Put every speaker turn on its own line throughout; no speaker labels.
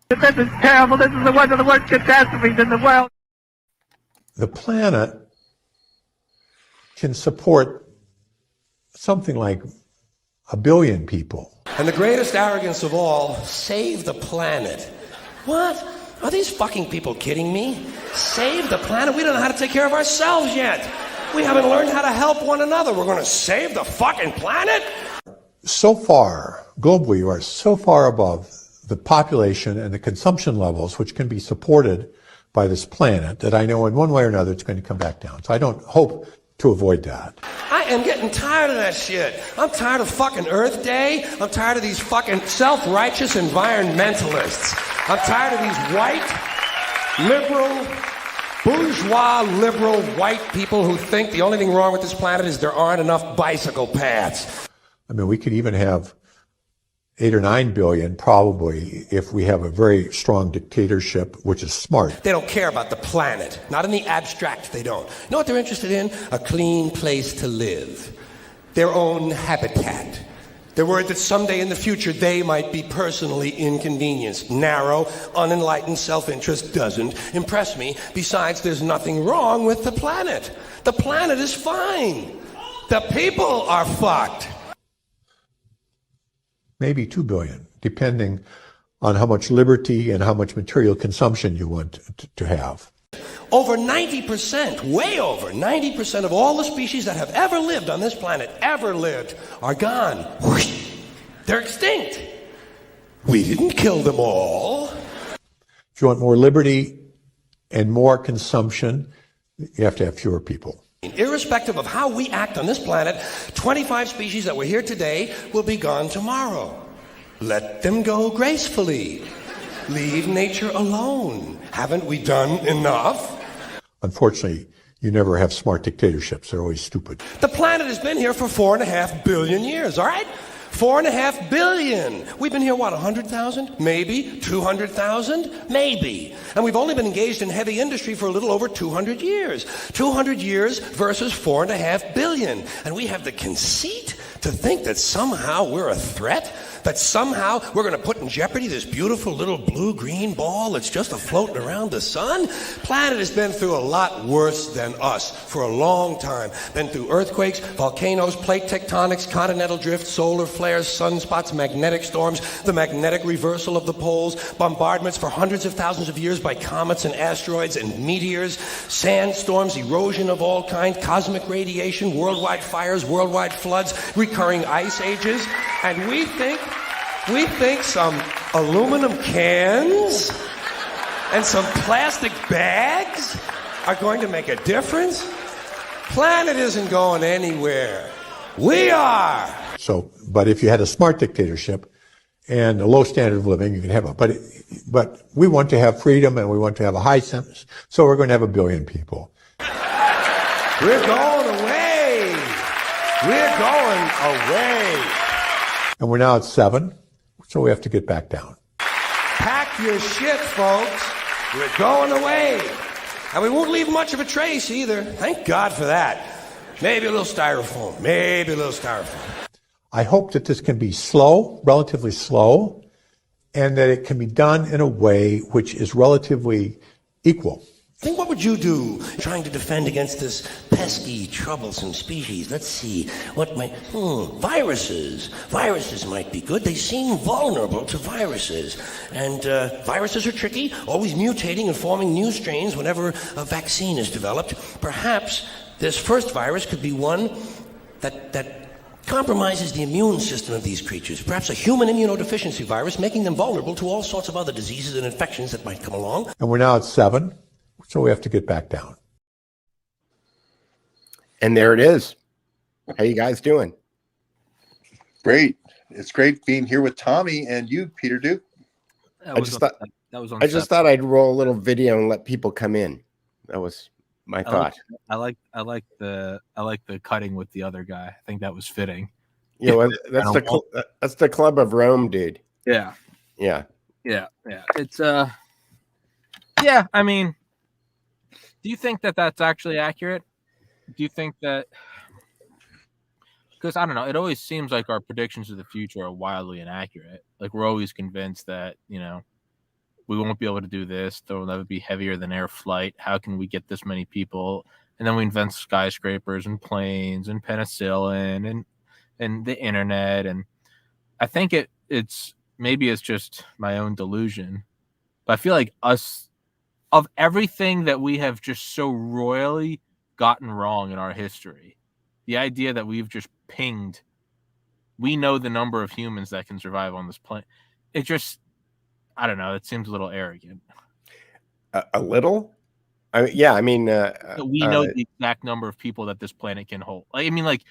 This is terrible. This is one of the worst catastrophes in the world.
The planet can support something like 1 billion people.
And the greatest arrogance of all, save the planet. What? Are these fucking people kidding me? Save the planet? We don't know how to take care of ourselves yet. We haven't learned how to help one another. We're going to save the fucking planet?
So far, globally, you are so far above the population and the consumption levels which can be supported by this planet that I know in one way or another it's going to come back down. So I don't hope to avoid that.
I am getting tired of that shit. I'm tired of fucking Earth Day. I'm tired of these fucking self-righteous environmentalists. I'm tired of these white, liberal, bourgeois, liberal, white people who think the only thing wrong with this planet is there aren't enough bicycle paths.
I mean, we could even have 8 or 9 billion probably if we have a very strong dictatorship, which is smart.
They don't care about the planet. Not in the abstract, they don't. You know what they're interested in? A clean place to live. Their own habitat. They're worried that someday in the future they might be personally inconvenienced. Narrow, unenlightened self-interest doesn't impress me. Besides, there's nothing wrong with the planet. The planet is fine. The people are fucked.
Maybe 2 billion, depending on how much liberty and how much material consumption you want to have.
Over 90%, way over 90% of all the species that have ever lived on this planet, are gone. They're extinct. We didn't kill them all.
If you want more liberty and more consumption, you have to have fewer people.
Irrespective of how we act on this planet, 25 species that were here today will be gone tomorrow. Let them go gracefully. Leave nature alone. Haven't we done enough?
Unfortunately, you never have smart dictatorships. They're always stupid.
The planet has been here for 4.5 billion years, all right? 4.5 billion. We've been here, what, 100,000? Maybe. 200,000? Maybe. And we've only been engaged in heavy industry for a little over 200 years. 200 years versus 4.5 billion. And we have the conceit to think that somehow we're a threat? That somehow we're going to put in jeopardy this beautiful little blue-green ball that's just floating around the sun? Planet has been through a lot worse than us for a long time. Been through earthquakes, volcanoes, plate tectonics, continental drift, solar flares, sunspots, magnetic storms, the magnetic reversal of the poles, bombardments for hundreds of thousands of years by comets and asteroids and meteors, sandstorms, erosion of all kinds, cosmic radiation, worldwide fires, worldwide floods, recurring ice ages, and we think some aluminum cans and some plastic bags are going to make a difference? Planet isn't going anywhere. We are.
So, but if you had a smart dictatorship and a low standard of living, you can have it. But we want to have freedom and we want to have a high sentence, so we're going to have 1 billion people.
We're going away. We're going away.
And we're now at 7, so we have to get back down.
Pack your shit, folks. We're going away. And we won't leave much of a trace either. Thank God for that. Maybe a little styrofoam. Maybe a little styrofoam.
I hope that this can be slow, relatively slow, and that it can be done in a way which is relatively equal.
Think, what would you do trying to defend against this pesky, troublesome species? Let's see. What might... viruses. Viruses might be good. They seem vulnerable to viruses. And viruses are tricky, always mutating and forming new strains whenever a vaccine is developed. Perhaps this first virus could be one that compromises the immune system of these creatures. Perhaps a human immunodeficiency virus, making them vulnerable to all sorts of other diseases and infections that might come along.
And we're now at 7. So we have to get back down.
And there it is. How you guys doing?
Great. It's great being here with Tommy and you, Peter Duke.
I just thought I'd roll a little video and let people come in. That was my thought.
I like the cutting with the other guy. I think that was fitting.
You know, that's the Club of Rome, dude.
Yeah. It's yeah. I mean, do you think that that's actually accurate? Do you think that Because I don't know, it always seems like our predictions of the future are wildly inaccurate. Like we're always convinced that, you know, we won't be able to do this. There will never be heavier than air flight. How can we get this many people? And then we invent skyscrapers and planes and penicillin and the internet. And I think it's maybe it's just my own delusion, but I feel like of everything that we have just so royally gotten wrong in our history, the idea that we've just pinged, we know the number of humans that can survive on this planet. It just, I don't know. It seems a little arrogant.
A little? I mean,
we know the exact number of people that this planet can hold. I mean, like,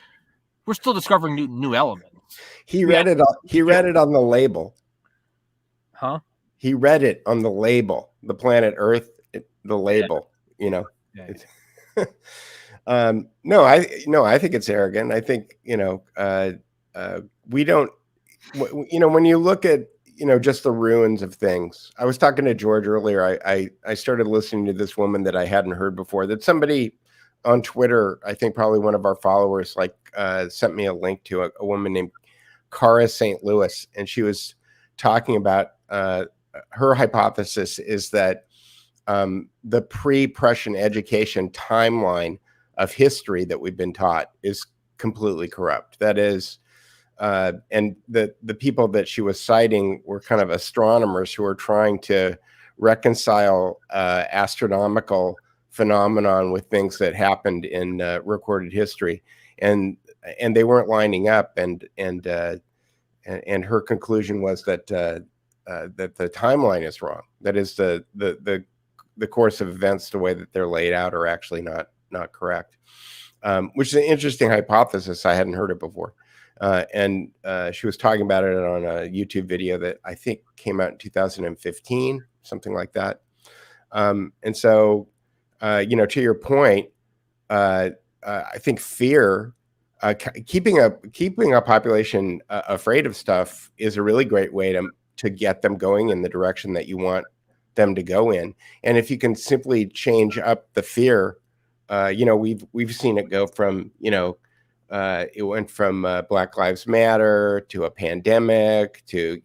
we're still discovering new elements.
He read it on the label.
Huh?
He read it on the label. The planet Earth, the label. Yeah. You know. Yeah. No, I think it's arrogant. I think we don't. When you look at just the ruins of things. I was talking to George earlier. I started listening to this woman that I hadn't heard before. That somebody on Twitter, I think probably one of our followers, sent me a link to a woman named Cara St. Louis, and she was talking about her hypothesis is that the pre-Prussian education timeline of history that we've been taught is completely corrupt. That is, and the people that she was citing were kind of astronomers who were trying to reconcile astronomical phenomenon with things that happened in recorded history, and they weren't lining up. And her conclusion was that that the timeline is wrong. That is, the course of events, the way that they're laid out, are actually not correct. Which is an interesting hypothesis. I hadn't heard it before. And she was talking about it on a YouTube video that I think came out in 2015, something like that. And so, to your point, I think fear, keeping a population afraid of stuff is a really great way to get them going in the direction that you want them to go in. And if you can simply change up the fear, we've seen it go from, it went from Black Lives Matter to a pandemic to,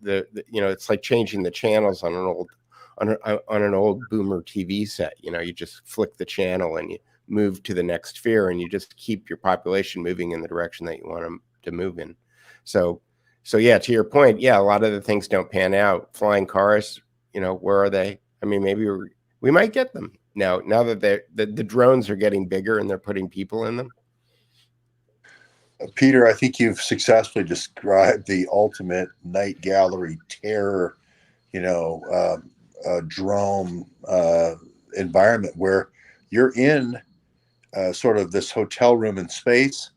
it's like changing the channels on an old boomer TV set. You just flick the channel and you move to the next fear, and you just keep your population moving in the direction that you want them to move in. So yeah, to your point, yeah, a lot of the things don't pan out. Flying cars, where are they? I mean, maybe we might get them now that the drones are getting bigger and they're putting people in them.
Peter, I think you've successfully described the ultimate night gallery terror, drone environment where you're in sort of this hotel room in space,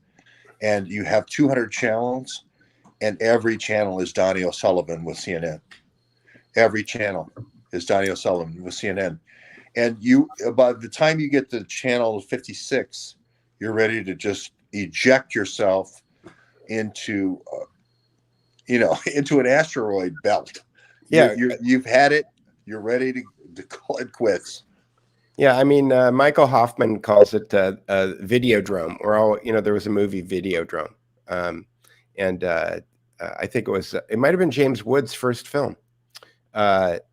and you have 200 channels, and every channel is Donnie O'Sullivan with CNN. Every channel is Donnie O'Sullivan with CNN. And by the time you get to channel 56, you're ready to just eject yourself into, into an asteroid belt.
Yeah.
You've had it. You're ready to call it quits.
Yeah. I mean, Michael Hoffman calls it a Videodrome, or there was a movie Videodrome. And I think it might've been James Wood's first film. It's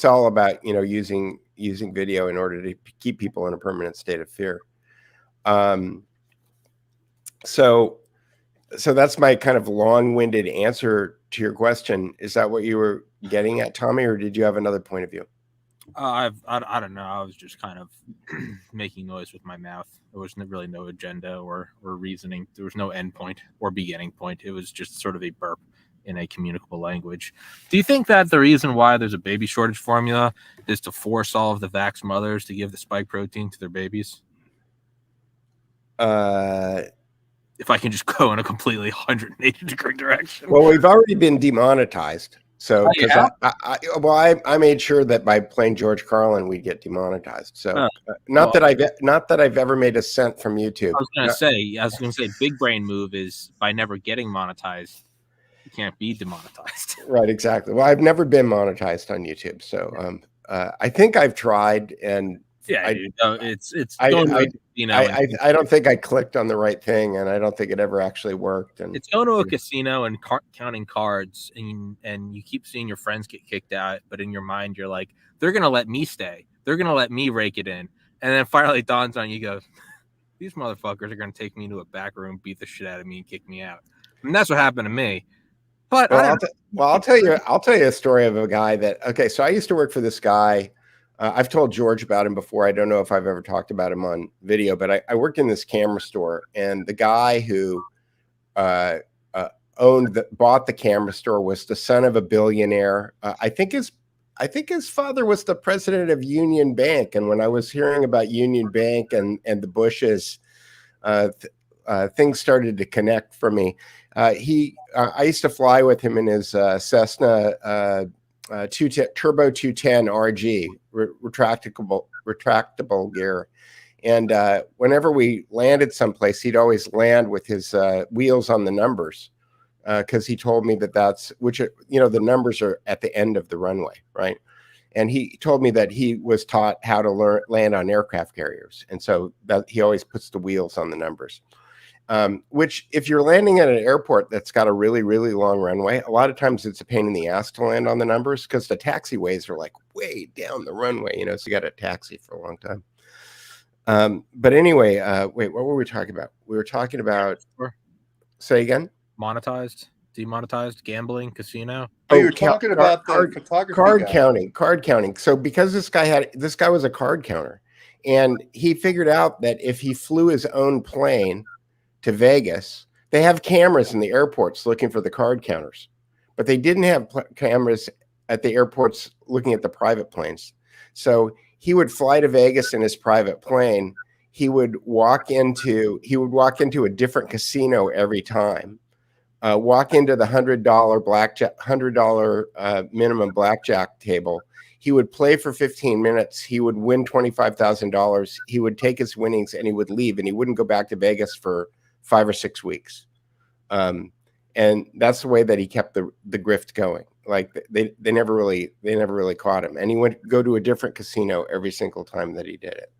all about, using video in order to keep people in a permanent state of fear. So that's my kind of long-winded answer to your question. Is that what you were getting at, Tommy, or did you have another point of view?
I don't know. I was just kind of making noise with my mouth. There was really no agenda or reasoning. There was no end point or beginning point. It was just sort of a burp in a communicable language. Do you think that the reason why there's a baby shortage formula is to force all of the vax mothers to give the spike protein to their babies? If I can just go in a completely 180-degree direction.
Well, we've already been demonetized. So, I made sure that by playing George Carlin, we'd get demonetized. So, not that I've ever made a cent from YouTube.
I was going to say, big brain move is by never getting monetized, you can't be demonetized.
Right, exactly. Well, I've never been monetized on YouTube, so I think I've tried, and
Yeah,
I
dude. No, it's
I
going to
I
a casino. And
I don't think I clicked on the right thing, and I don't think it ever actually worked. And
it's going to a casino and counting cards, and you keep seeing your friends get kicked out, but in your mind you're like, they're gonna let me stay. They're gonna let me rake it in, and then finally dawns on you, go, these motherfuckers are gonna take me into a back room, beat the shit out of me, and kick me out. And that's what happened to me. But
well, I'll tell you a story of a guy that. Okay, so I used to work for this guy. I've told George about him before. I don't know if I've ever talked about him on video, but I worked in this camera store, and the guy who bought the camera store was the son of a billionaire. I think his father was the president of Union Bank. And when I was hearing about Union Bank and the Bushes, things started to connect for me. I used to fly with him in his Cessna Turbo 210 RG, retractable gear. And whenever we landed someplace, he'd always land with his wheels on the numbers, because he told me that's the numbers are at the end of the runway, right? And he told me that he was taught how to land on aircraft carriers, and so that he always puts the wheels on the numbers. Which, if you're landing at an airport that's got a really, really long runway, a lot of times it's a pain in the ass to land on the numbers, because the taxiways are like way down the runway, so you got to taxi for a long time. But anyway, wait, what were we talking about? We were talking about, say again?
Demonetized gambling casino.
Oh, you're talking about the photography
card counting. So because this guy was a card counter, and he figured out that if he flew his own plane to Vegas, they have cameras in the airports looking for the card counters, but they didn't have cameras at the airports looking at the private planes. So he would fly to Vegas in his private plane. He would walk into a different casino every time. Walk into the $100 minimum blackjack table. He would play for 15 minutes. He would win $25,000. He would take his winnings and he would leave, and he wouldn't go back to Vegas for 5 or 6 weeks. And that's the way that he kept the grift going. Like they never really caught him. And he would go to a different casino every single time that he did it.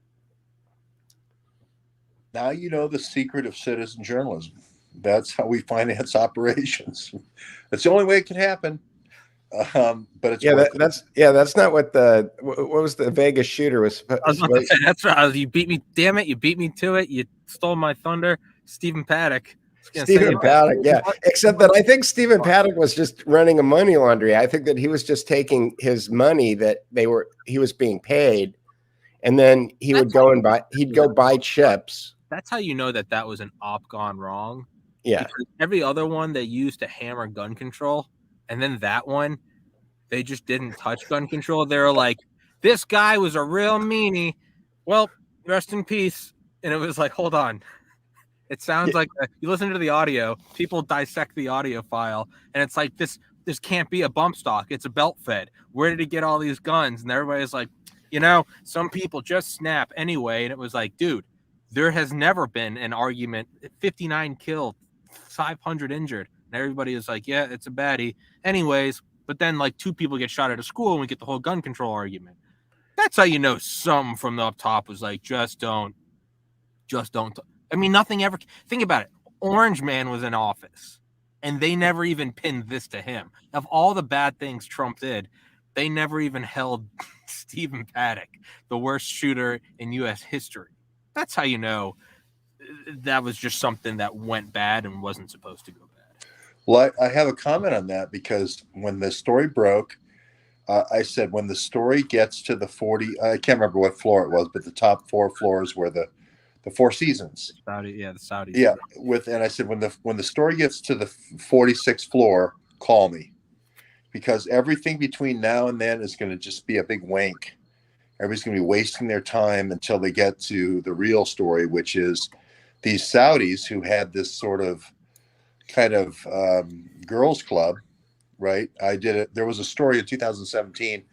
Now you know the secret of citizen journalism. That's how we finance operations. That's the only way it can happen. But it's
that's not what was the Vegas shooter was.
I was about to say, that's right. You beat me. Damn it! You beat me to it. You stole my thunder, Stephen Paddock.
Stephen Paddock, yeah. Except that I think Stephen Paddock was just running a money laundry. I think that he was just taking his money that he was being paid, and then he would go and buy chips.
That's how you know that was an op gone wrong.
Yeah.
Because every other one they used to hammer gun control, and then that one, they just didn't touch gun control. They were like, this guy was a real meanie. Well, rest in peace. And it was like, hold on. It sounds like you listen to the audio, people dissect the audio file, and it's like, this can't be a bump stock. It's a belt fed. Where did he get all these guns? And everybody's like, some people just snap anyway. And it was like, dude, there has never been an argument. 59 killed, 500 injured. And everybody is like, yeah, it's a baddie. Anyways, but then like 2 people get shot at a school and we get the whole gun control argument. That's how you know some from the up top was like, just don't. I mean, nothing ever. Think about it. Orange Man was in office, and they never even pinned this to him. Of all the bad things Trump did, they never even held Stephen Paddock, the worst shooter in U.S. history. That's how you know that was just something that went bad and wasn't supposed to go bad.
Well, I have a comment on that, because when the story broke, I said when the story gets to the 40, I can't remember what floor it was, but the top 4 floors were the Four Seasons.
The Saudis.
Yeah, and I said when the story gets to the 46th floor, call me, because everything between now and then is going to just be a big wank. Everybody's going to be wasting their time until they get to the real story, which is these Saudis who had this sort of kind of girls club, right? There was a story in 2017.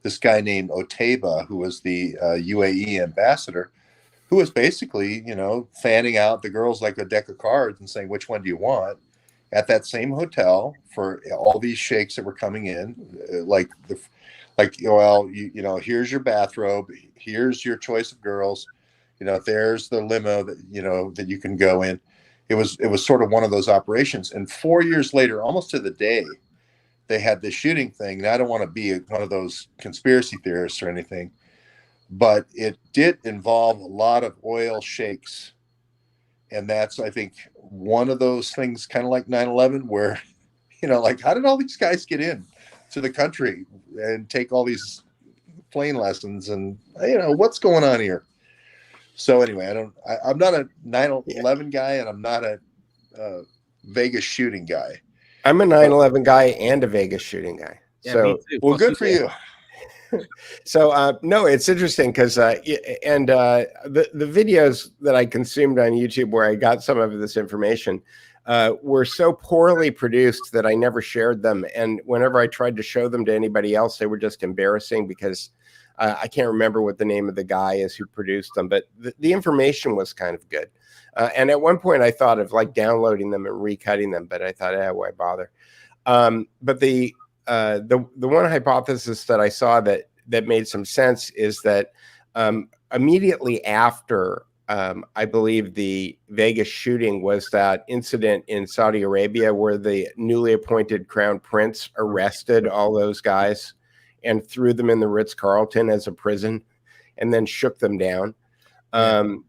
This guy named Outtake, who was the UAE ambassador, who was basically, fanning out the girls like a deck of cards and saying, which one do you want? at that same hotel for all these sheikhs that were coming in, well, you know, here's your bathrobe, here's your choice of girls, you know, there's the limo that, you know, that you can go in. It was sort of one of those operations. And 4 years later, almost to the day, they had this shooting thing. And I don't want to be one of those conspiracy theorists or anything, but it did involve a lot of oil sheikhs. And that's, I think, one of those things, kind of like 9/11, where, you know, like, how did all these guys get in to the country and take all these plane lessons? And, you know, what's going on here? So anyway, I'm not a 9/11 guy, and I'm not a Vegas shooting guy.
I'm a 9/11 guy and a Vegas shooting guy.
Yeah,
So,
me too.
Well, good for you.
so no, it's interesting because the videos that I consumed on YouTube where I got some of this information were so poorly produced that I never shared them. And whenever I tried to show them to anybody else, they were just embarrassing because I can't remember what the name of the guy is who produced them, but the information was kind of good. And at one point I thought of like downloading them and recutting them, but I thought, why bother? But the one hypothesis that I saw that made some sense is that immediately after I believe the Vegas shooting was that incident in Saudi Arabia where the newly appointed crown prince arrested all those guys and threw them in the Ritz-Carlton as a prison and then shook them down. The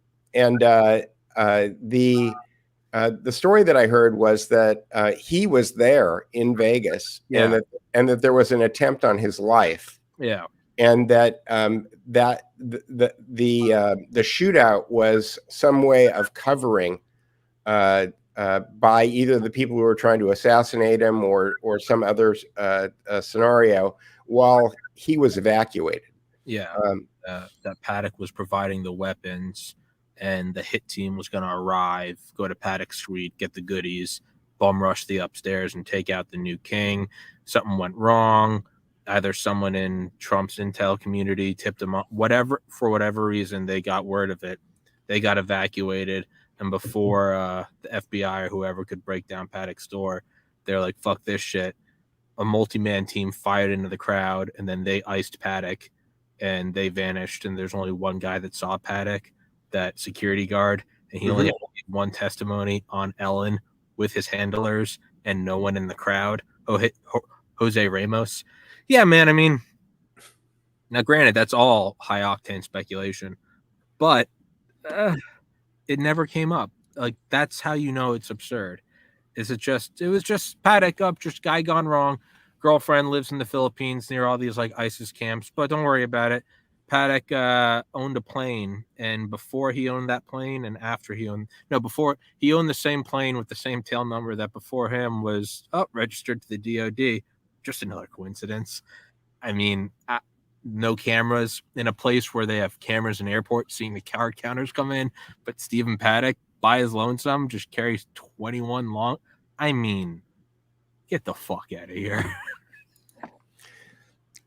story that I heard was that he was there in Vegas, and that there was an attempt on his life.
Yeah.
And that the shootout was some way of covering by either the people who were trying to assassinate him or some other scenario while he was evacuated.
Yeah. That Paddock was providing the weapons, and the hit team was going to arrive, go to Paddock Street, get the goodies, bum rush the upstairs, and take out the new king. Something went wrong. Either someone in Trump's intel community tipped them up, for whatever reason, they got word of it. They got evacuated. And before the FBI or whoever could break down Paddock's door, they're like, fuck this shit. A multi-man team fired into the crowd, and then they iced Paddock, and they vanished. And there's only one guy that saw Paddock, that security guard, and he only had one testimony on Ellen with his handlers and no one in the crowd. Jose Ramos. Yeah, man. I mean, now granted, that's all high octane speculation, but it never came up. Like, that's how you know it's absurd. It was just Paddock up, just guy gone wrong. Girlfriend lives in the Philippines near all these like ISIS camps, but don't worry about it. Paddock owned a plane, and before he owned that plane and after before he owned the same plane with the same tail number that before him was registered to the DOD. Just another coincidence. I mean, no cameras in a place where they have cameras in airports seeing the car counters come in, but Stephen Paddock by his lonesome just carries 21 long. I mean, get the fuck out of here.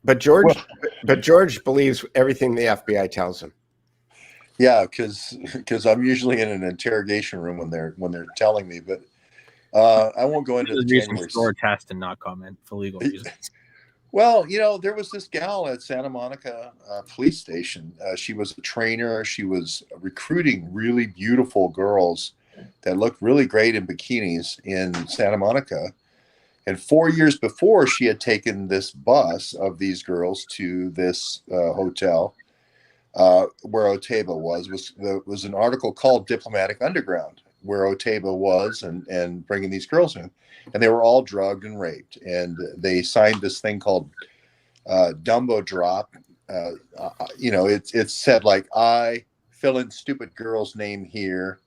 But George believes everything the FBI tells him.
Yeah, because I'm usually in an interrogation room when they're telling me, but I won't go into the January.
George has to not comment for legal reasons.
Well, you know, there was this gal at Santa Monica police station. She was a trainer. She was recruiting really beautiful girls that looked really great in bikinis in Santa Monica. And 4 years before, she had taken this bus of these girls to this hotel where Outtake was an article called Diplomatic Underground, where Outtake was and bringing these girls in. And they were all drugged and raped. And they signed this thing called Dumbo Drop. You know, it said, like, I fill in stupid girl's name here,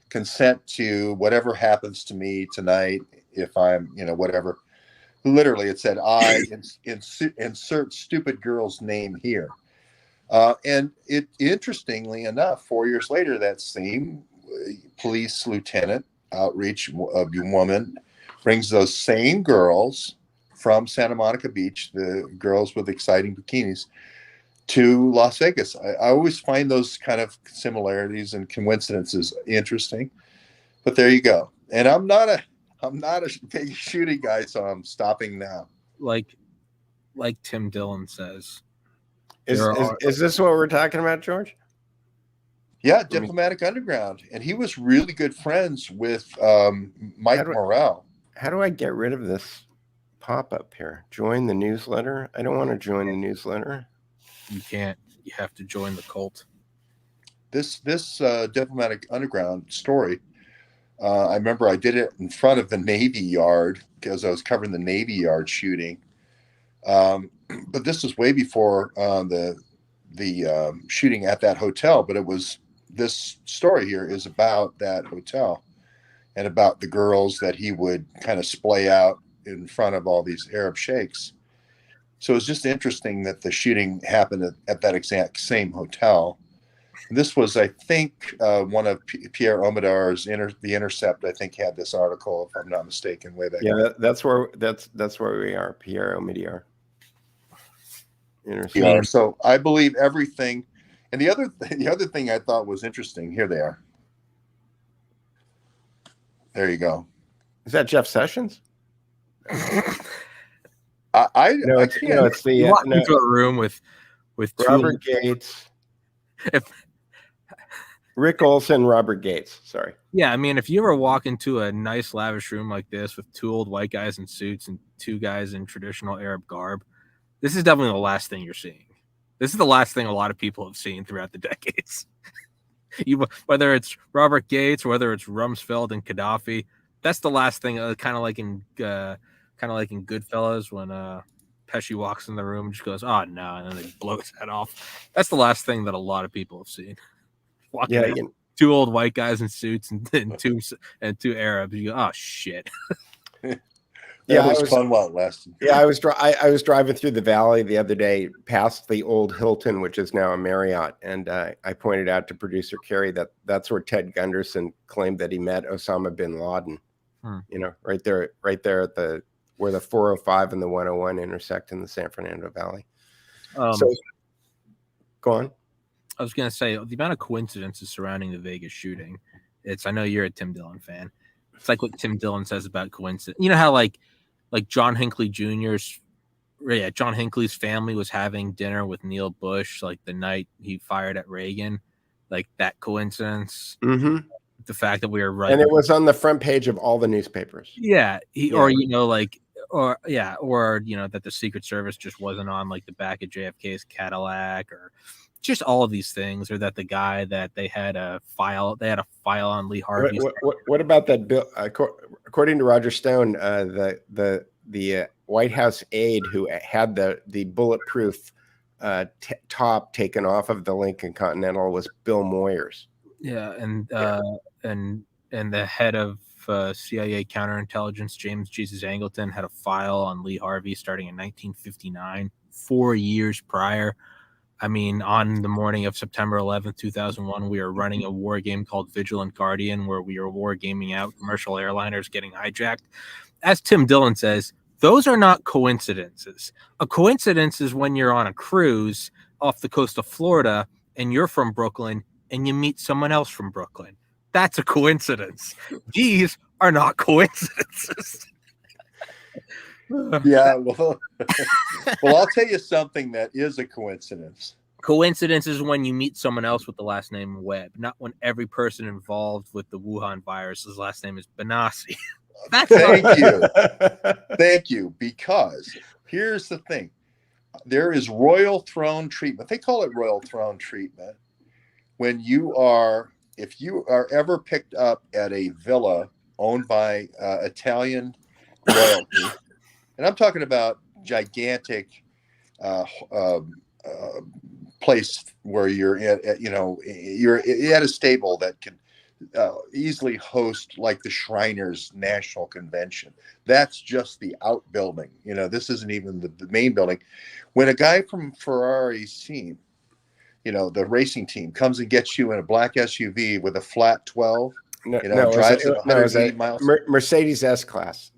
consent to whatever happens to me tonight if I'm, you know, whatever. Literally, it said, I insert stupid girl's name here. And it, interestingly enough, 4 years later, that same police lieutenant, outreach woman, brings those same girls from Santa Monica Beach, the girls with exciting bikinis, to Las Vegas. I always find those kind of similarities and coincidences interesting. But there you go. And I'm not I'm not a big shooting guy, so I'm stopping now.
Like Tim Dillon says,
Is this what we're talking about, George?
Yeah, Diplomatic Underground, and he was really good friends with Mike Morrell.
How do I get rid of this pop-up here? Join the newsletter? I don't want to join the newsletter.
You can't. You have to join the cult.
This Diplomatic Underground story, I remember I did it in front of the Navy Yard because I was covering the Navy Yard shooting. But this was way before the shooting at that hotel. But this story here is about that hotel and about the girls that he would kind of splay out in front of all these Arab sheikhs. So it's just interesting that the shooting happened at that exact same hotel. This was, I think, one of Pierre Omidyar's The Intercept. I think had this article, if I'm not mistaken, way back.
Yeah, that's where we are. Pierre Omidyar.
Intercept. So I believe everything. And the other thing I thought was interesting. Here they are. There you go.
Is that Jeff Sessions?
It's the walk into a room with
Robert Gates. Rick Olson, Robert Gates. Sorry.
Yeah, I mean, if you ever walk into a nice, lavish room like this with two old white guys in suits and two guys in traditional Arab garb, this is definitely the last thing you're seeing. This is the last thing a lot of people have seen throughout the decades. Whether it's Robert Gates or whether it's Rumsfeld and Gaddafi, that's the last thing. Kind of like in Goodfellas when Pesci walks in the room and just goes, "Oh no," and then they blow his head off. That's the last thing that a lot of people have seen. Two old white guys in suits and two Arabs. You go, "Oh shit."
That was fun while it lasted.
Yeah, I was driving through the valley the other day past the old Hilton, which is now a Marriott, and I pointed out to producer Carrie that's where Ted Gunderson claimed that he met Osama bin Laden. You know, right there at where the 405 and the 101 intersect in the San Fernando Valley. So, go on.
I was going to say the amount of coincidences surrounding the Vegas shooting. I know you're a Tim Dillon fan. It's like what Tim Dillon says about coincidence. You know how like John Hinckley John Hinckley's family was having dinner with Neil Bush like the night he fired at Reagan, like that coincidence.
Mm-hmm.
The fact that we were right,
and it was on the front page of all the newspapers.
Yeah, or that the Secret Service just wasn't on like the back of JFK's Cadillac, or just all of these things, or that the guy that they had a file on Lee Harvey.
What about that bill? According to Roger Stone, the White House aide who had the bulletproof top taken off of the Lincoln Continental was Bill Moyers.
Yeah, and the head of CIA counterintelligence, James Jesus Angleton, had a file on Lee Harvey starting in 1959, 4 years prior. I mean, on the morning of September 11th, 2001, we were running a war game called Vigilant Guardian, where we were war gaming out commercial airliners getting hijacked. As Tim Dillon says, those are not coincidences. A coincidence is when you're on a cruise off the coast of Florida and you're from Brooklyn and you meet someone else from Brooklyn. That's a coincidence. These are not coincidences.
Yeah, well, I'll tell you something that is a coincidence.
Coincidence is when you meet someone else with the last name Webb, not when every person involved with the Wuhan virus's last name is Benassi.
Thank you. Because here's the thing. There is royal throne treatment. They call it royal throne treatment. When if you are ever picked up at a villa owned by Italian royalty, and I'm talking about gigantic place where you're you're at a stable that can easily host like the Shriners National Convention. That's just the outbuilding. This isn't even the main building. When a guy from Ferrari's team, the racing team, comes and gets you in a black SUV with a flat 12, drives at 180 miles.
Mercedes S-Class.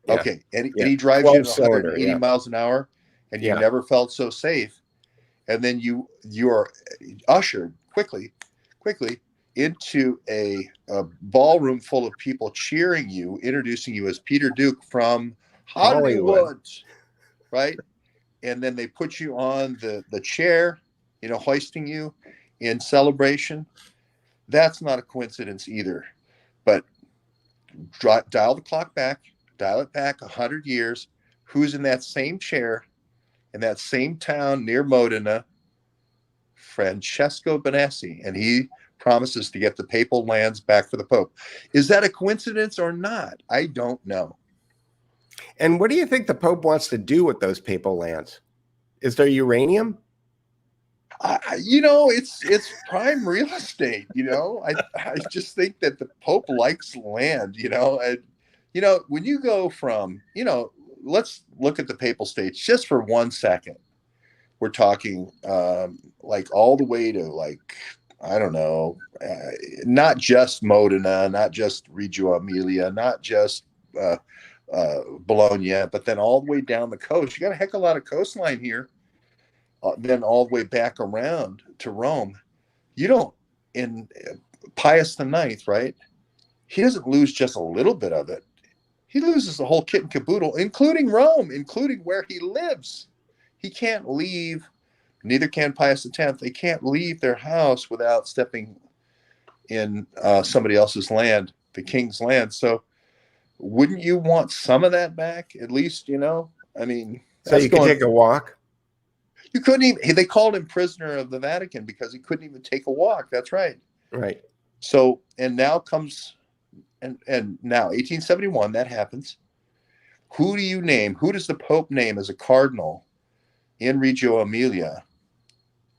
Yeah. Okay, and he drives you at 180 miles an hour, and you never felt so safe. And then you are ushered quickly into a ballroom full of people cheering you, introducing you as Peter Duke from Hollywood, right? And then they put you on the chair, hoisting you in celebration. That's not a coincidence either. But dial the clock back, dial it back 100 years. Who's in that same chair in that same town near Modena? Francesco Benassi, and he promises to get the papal lands back for the Pope. Is that a coincidence or not? I don't know.
And what do you think the Pope wants to do with those papal lands? Is there uranium?
It's prime real estate. I just think that the Pope likes land. When you go from, let's look at the papal states just for 1 second. We're talking like all the way to I don't know, not just Modena, not just Reggio Emilia, not just Bologna, but then all the way down the coast. You got a heck of a lot of coastline here. Then all the way back around to Rome. In Pius IX, right? He doesn't lose just a little bit of it. He loses the whole kit and caboodle, including Rome, including where he lives. He can't leave, neither can Pius X. They can't leave their house without stepping in somebody else's land, the king's land. So wouldn't you want some of that back? At least, so
you can take a walk?
You couldn't even, they called him prisoner of the Vatican because he couldn't even take a walk. That's right.
Right.
So, and now comes, and now 1871, that happens. Who do you name? Who does the Pope name as a cardinal in Reggio Emilia?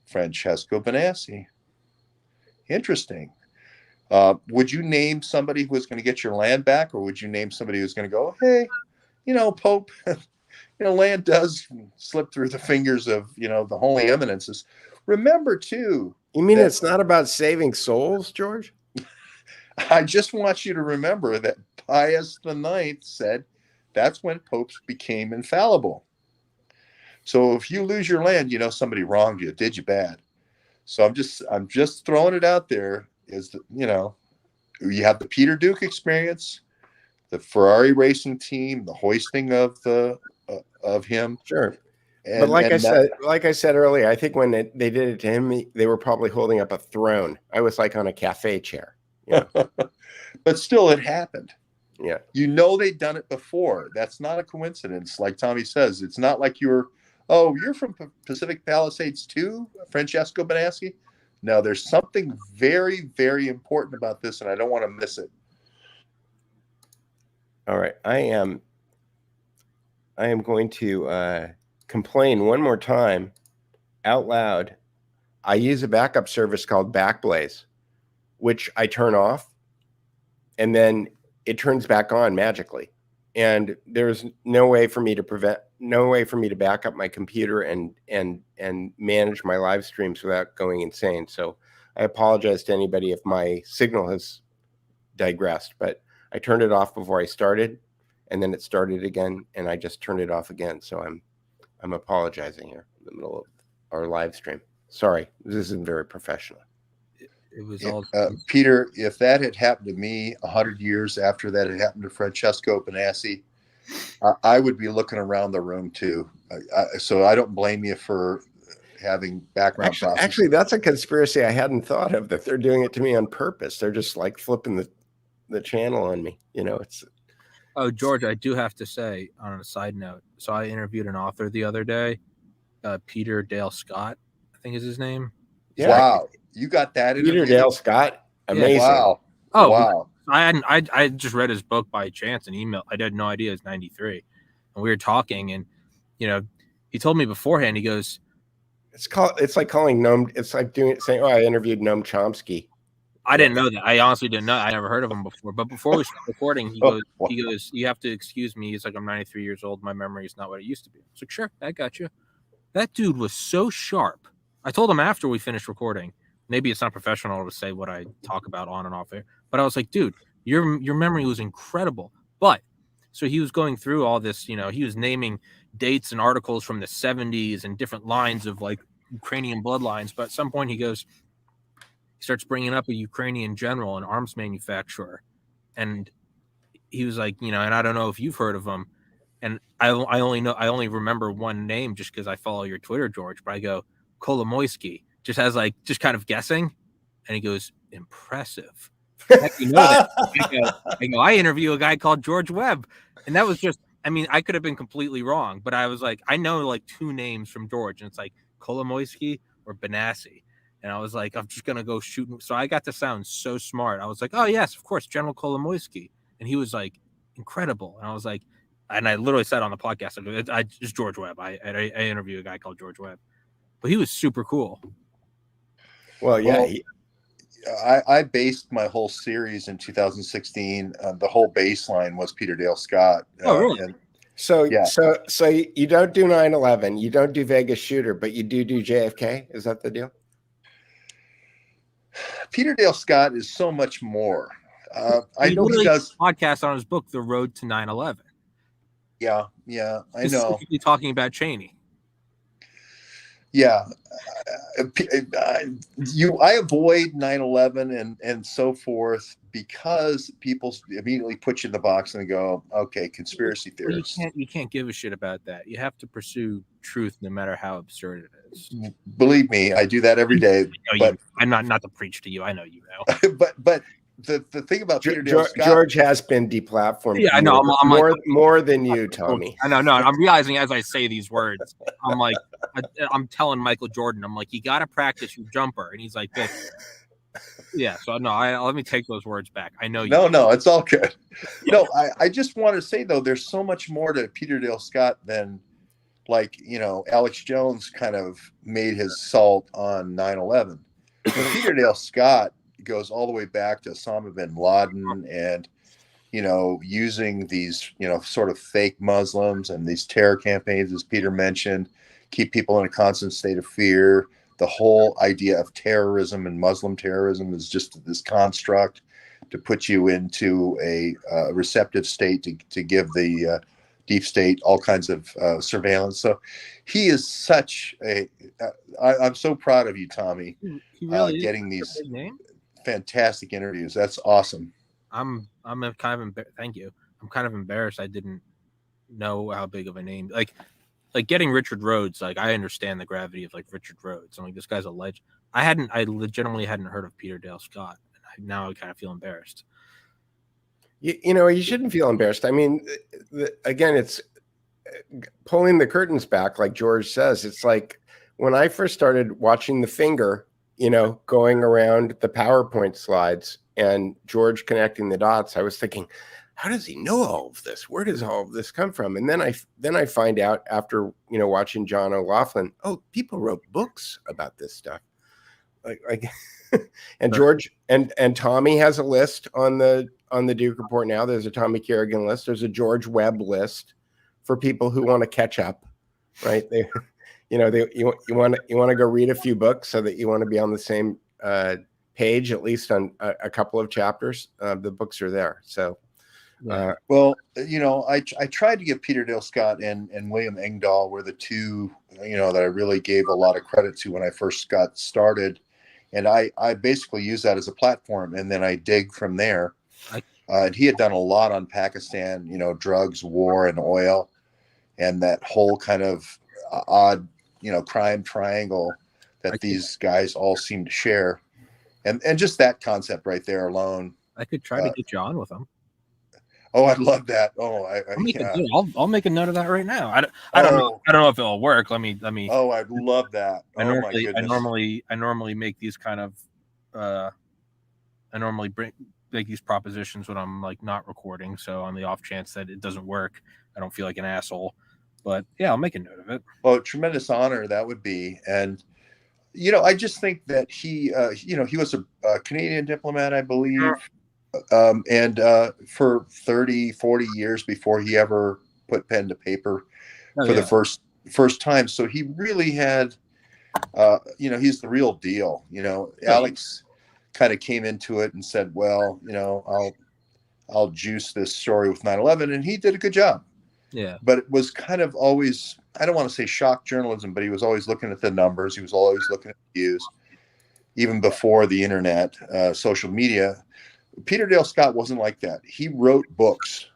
Francesco Benassi. Interesting. Would you name somebody who was going to get your land back, or would you name somebody who's going to go, hey, Pope, land does slip through the fingers of, the holy eminences. Remember, too.
You mean it's not about saving souls, George?
I just want you to remember that Pius IX said that's when popes became infallible. So if you lose your land, somebody wronged you, did you bad. So I'm just throwing it out there is that, you have the Peter Duke experience, the Ferrari racing team, the hoisting of him.
Sure. But like I said earlier, I think when they did it to him, they were probably holding up a throne. I was like on a cafe chair. Yeah.
But still, it happened.
Yeah.
They'd done it before. That's not a coincidence. Like Tommy says, it's not like you're from Pacific Palisades too, Francesco Benassi. No, there's something very, very important about this, and I don't want to miss it.
All right. I am going to complain one more time out loud. I use a backup service called Backblaze, which I turn off, and then it turns back on magically. And there's no way for me to back up my computer and manage my live streams without going insane. So I apologize to anybody if my signal has digressed, but I turned it off before I started, and then it started again, and I just turned it off again. So I'm apologizing here in the middle of our live stream. Sorry, this isn't very professional.
It was all
Peter. If that had happened to me 100 years after that had happened to Francesco Benassi, I would be looking around the room too. So I don't blame you for having background processing.
Actually, that's a conspiracy I hadn't thought of, that they're doing it to me on purpose. They're just like flipping the channel on me. It's.
Oh, George, I do have to say on a side note. So I interviewed an author the other day, Peter Dale Scott, I think is his name.
Yeah. Wow. You got that
Peter Dale Scott. Amazing.
Yeah. Wow.
Oh,
wow.
I just read his book by chance, an email. I had no idea it's 93. And we were talking, and he told me beforehand, he goes,
it's like calling Noam, it's like saying, I interviewed Noam Chomsky.
I didn't know that. I honestly didn't know. I never heard of him before. But before we started recording, he goes, you have to excuse me. He's like, I'm 93 years old. My memory is not what it used to be. I was like, sure, I got you. That dude was so sharp. I told him after we finished recording, maybe it's not professional to say what I talk about on and off air, but I was like, dude, your memory was incredible. But so he was going through all this, he was naming dates and articles from the 70s and different lines of like Ukrainian bloodlines. But at some point he goes, he starts bringing up a Ukrainian general, an arms manufacturer, and he was like, and I don't know if you've heard of him, and I only remember one name just because I follow your Twitter, George. But I go Kolomoisky, just kind of guessing, and he goes impressive. You know that. I interview a guy called George Webb, and that was just. I mean, I could have been completely wrong, but I was like, I know like two names from George, and it's like Kolomoisky or Benassi. And I was like, I'm just gonna go shoot. So I got to sound so smart. I was like, oh yes, of course, General Kolomoisky, and he was like incredible. And I was like, and I literally said on the podcast, it's George Webb. I interviewed a guy called George Webb, but he was super cool.
Well, yeah.
I based my whole series in 2016. The whole baseline was Peter Dale Scott.
Oh, really?
So you don't do 9/11, you don't do Vegas shooter, but you do JFK. Is that the deal?
Peter Dale Scott is so much more. I know he does
podcast on his book, The Road to 9/11.
Yeah, I know.
Specifically talking about Cheney.
Yeah, I avoid 9/11 and so forth because people immediately put you in the box and go, okay, conspiracy theorists.
You can't give a shit about that. You have to pursue truth, no matter how absurd it is.
Believe me, I do that every day. But
I'm not to preach to you. I know you know.
but the thing about Peter Dale Scott,
George has been deplatformed.
Yeah, I know.
More than you, Tommy.
I know. No, I'm realizing as I say these words, I'm like, I'm telling Michael Jordan, I'm like, you got to practice your jumper, and he's like, this. Yeah. So no, let me take those words back. I know you.
No, it's all good. No, I just want to say though, there's so much more to Peter Dale Scott than like Alex Jones kind of made his salt on 9/11. Peter Dale Scott goes all the way back to Osama bin Laden and, using these, sort of fake Muslims and these terror campaigns, as Peter mentioned, keep people in a constant state of fear. The whole idea of terrorism and Muslim terrorism is just this construct to put you into a receptive state to give the deep state all kinds of surveillance. So he is such I'm so proud of you, Tommy,
he really
getting these fantastic interviews. That's awesome.
I'm kind of thank you. I'm kind of embarrassed I didn't know how big of a name. Like getting Richard Rhodes. Like I understand the gravity of like Richard Rhodes. I'm like, this guy's a legend. I legitimately hadn't heard of Peter Dale Scott. And now I kind of feel embarrassed.
You shouldn't feel embarrassed. I mean, again, it's pulling the curtains back, like George says. It's like when I first started watching The Finger, going around the PowerPoint slides and George connecting the dots, I was thinking, how does he know all of this? Where does all of this come from? And then I find out after, watching John O'Loughlin, oh, people wrote books about this stuff. Like and George and Tommy has a list on the Duke Report now. There's a Tommy Kerrigan list. There's a George Webb list for people who want to catch up, right? You want to go read a few books so that you want to be on the same page, at least on a couple of chapters. The books are there. So,
well, I tried to give Peter Dale Scott and William Engdahl were the two, that I really gave a lot of credit to when I first got started. And I basically use that as a platform, and then I dig from there. And he had done a lot on Pakistan, drugs, war, and oil, and that whole kind of odd, crime triangle that these guys all seem to share. And just that concept right there alone.
I could try to get you on with them.
Oh, I'd love that. Oh,
I'll make a note of that right now. I don't know if it'll work. Let me.
Oh, I'd love that.
I normally make these kind of. I normally make these propositions when I'm like not recording. So on the off chance that it doesn't work, I don't feel like an asshole. But yeah, I'll make a note of it.
Oh, tremendous honor that would be. And I just think that he was a Canadian diplomat, I believe. And for 30, 40 years before he ever put pen to paper the first time. So he really had, he's the real deal. Alex kind of came into it and said, well, I'll juice this story with 9/11, and he did a good job.
Yeah.
But it was kind of always, I don't want to say shock journalism, but he was always looking at the numbers. He was always looking at the views. even before the internet, social media. Peter Dale Scott wasn't like that. He wrote books.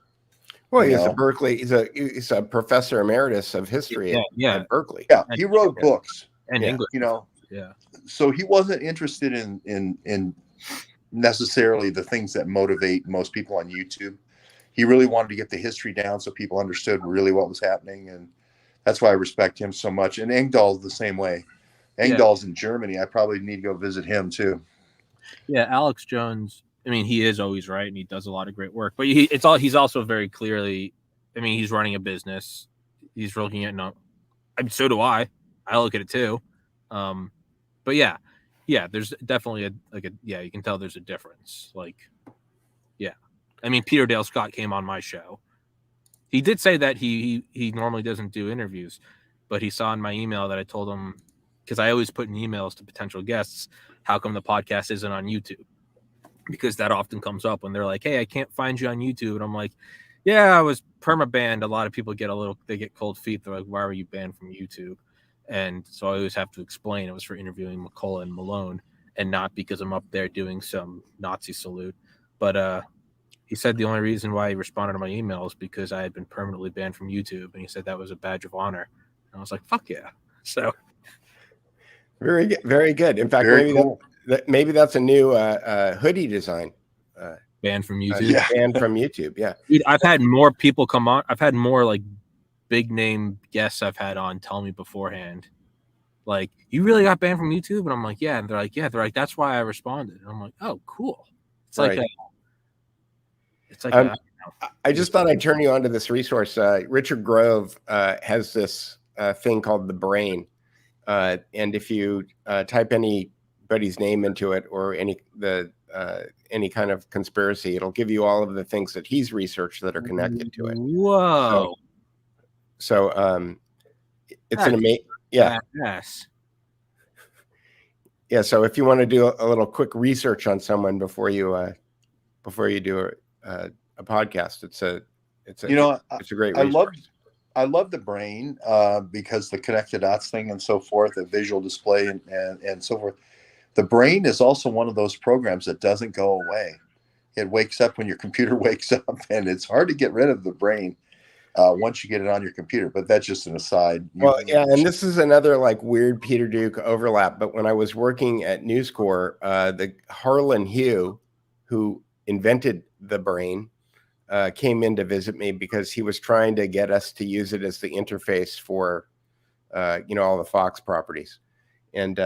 Well, he's a Berkeley. He's a professor emeritus of history at Berkeley.
Yeah, he wrote books
and English.
Yeah. So he wasn't interested in necessarily the things that motivate most people on YouTube. He really wanted to get the history down so people understood really what was happening, and that's why I respect him so much. And Engdahl's the same way. Engdahl's in Germany. I probably need to go visit him too.
Yeah, Alex Jones. I mean, he is always right, and he does a lot of great work. But he's also very clearly. I mean, he's running a business. He's looking at I mean, so do I. I look at it too. But yeah, there's definitely you can tell there's a difference. I mean, Peter Dale Scott came on my show. He did say that he normally doesn't do interviews, but he saw in my email that I told him, because I always put in emails to potential guests, how come the podcast isn't on YouTube? Because that often comes up when they're like, hey, I can't find you on YouTube. And I'm like, yeah, I was perma-banned. A lot of people they get cold feet. They're like, why were you banned from YouTube? And so I always have to explain it was for interviewing McCullough and Malone, and not because I'm up there doing some Nazi salute. But he said the only reason why he responded to my email is because I had been permanently banned from YouTube, and he said that was a badge of honor. And I was like, fuck yeah. So
very good, very good. In fact, maybe that's a new hoodie design.
Banned from YouTube.
Banned from YouTube. Yeah.
Dude, I've had more people come on. I've had more like big name guests I've had on tell me beforehand, like, you really got banned from YouTube? And I'm like, yeah. And they're like, that's why I responded. And I'm like, oh, cool. It's like
I just thought I'd turn you on to this resource. Richard Grove has this thing called The Brain. And if you type anybody's name into it, or any kind of conspiracy, it'll give you all of the things that he's researched that are connected to it.
Whoa.
So it's an amazing,
yes.
Yeah. So if you want to do a little quick research on someone before you do a podcast, it's a great resource.
I love The Brain because the connected dots thing and so forth, the visual display and so forth. The Brain is also one of those programs that doesn't go away. It wakes up when your computer wakes up, and it's hard to get rid of The Brain once you get it on your computer. But that's just an aside.
Well, yeah, and this is another like weird Peter Duke overlap. But when I was working at News Corp, the Harlan Hugh, who invented The Brain, came in to visit me because he was trying to get us to use it as the interface for, all the Fox properties. And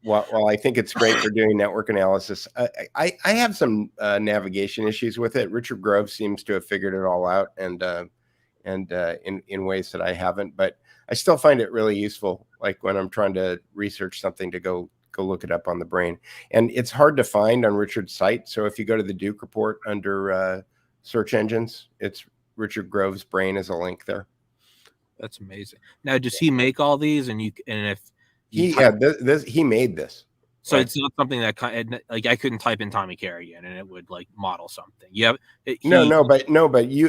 while I think it's great for doing network analysis, I have some navigation issues with it. Richard Grove seems to have figured it all out, and in ways that I haven't. But I still find it really useful, like when I'm trying to research something, to go look it up on The Brain. And it's hard to find on Richard's site. So if you go to the Duke Report under search engines, it's Richard Grove's Brain is a link there.
That's amazing. Now, does he make all these? And if
he made this,
so it's not something that like I couldn't type in Tommy Kerrigan and it would like model something. Yeah,
but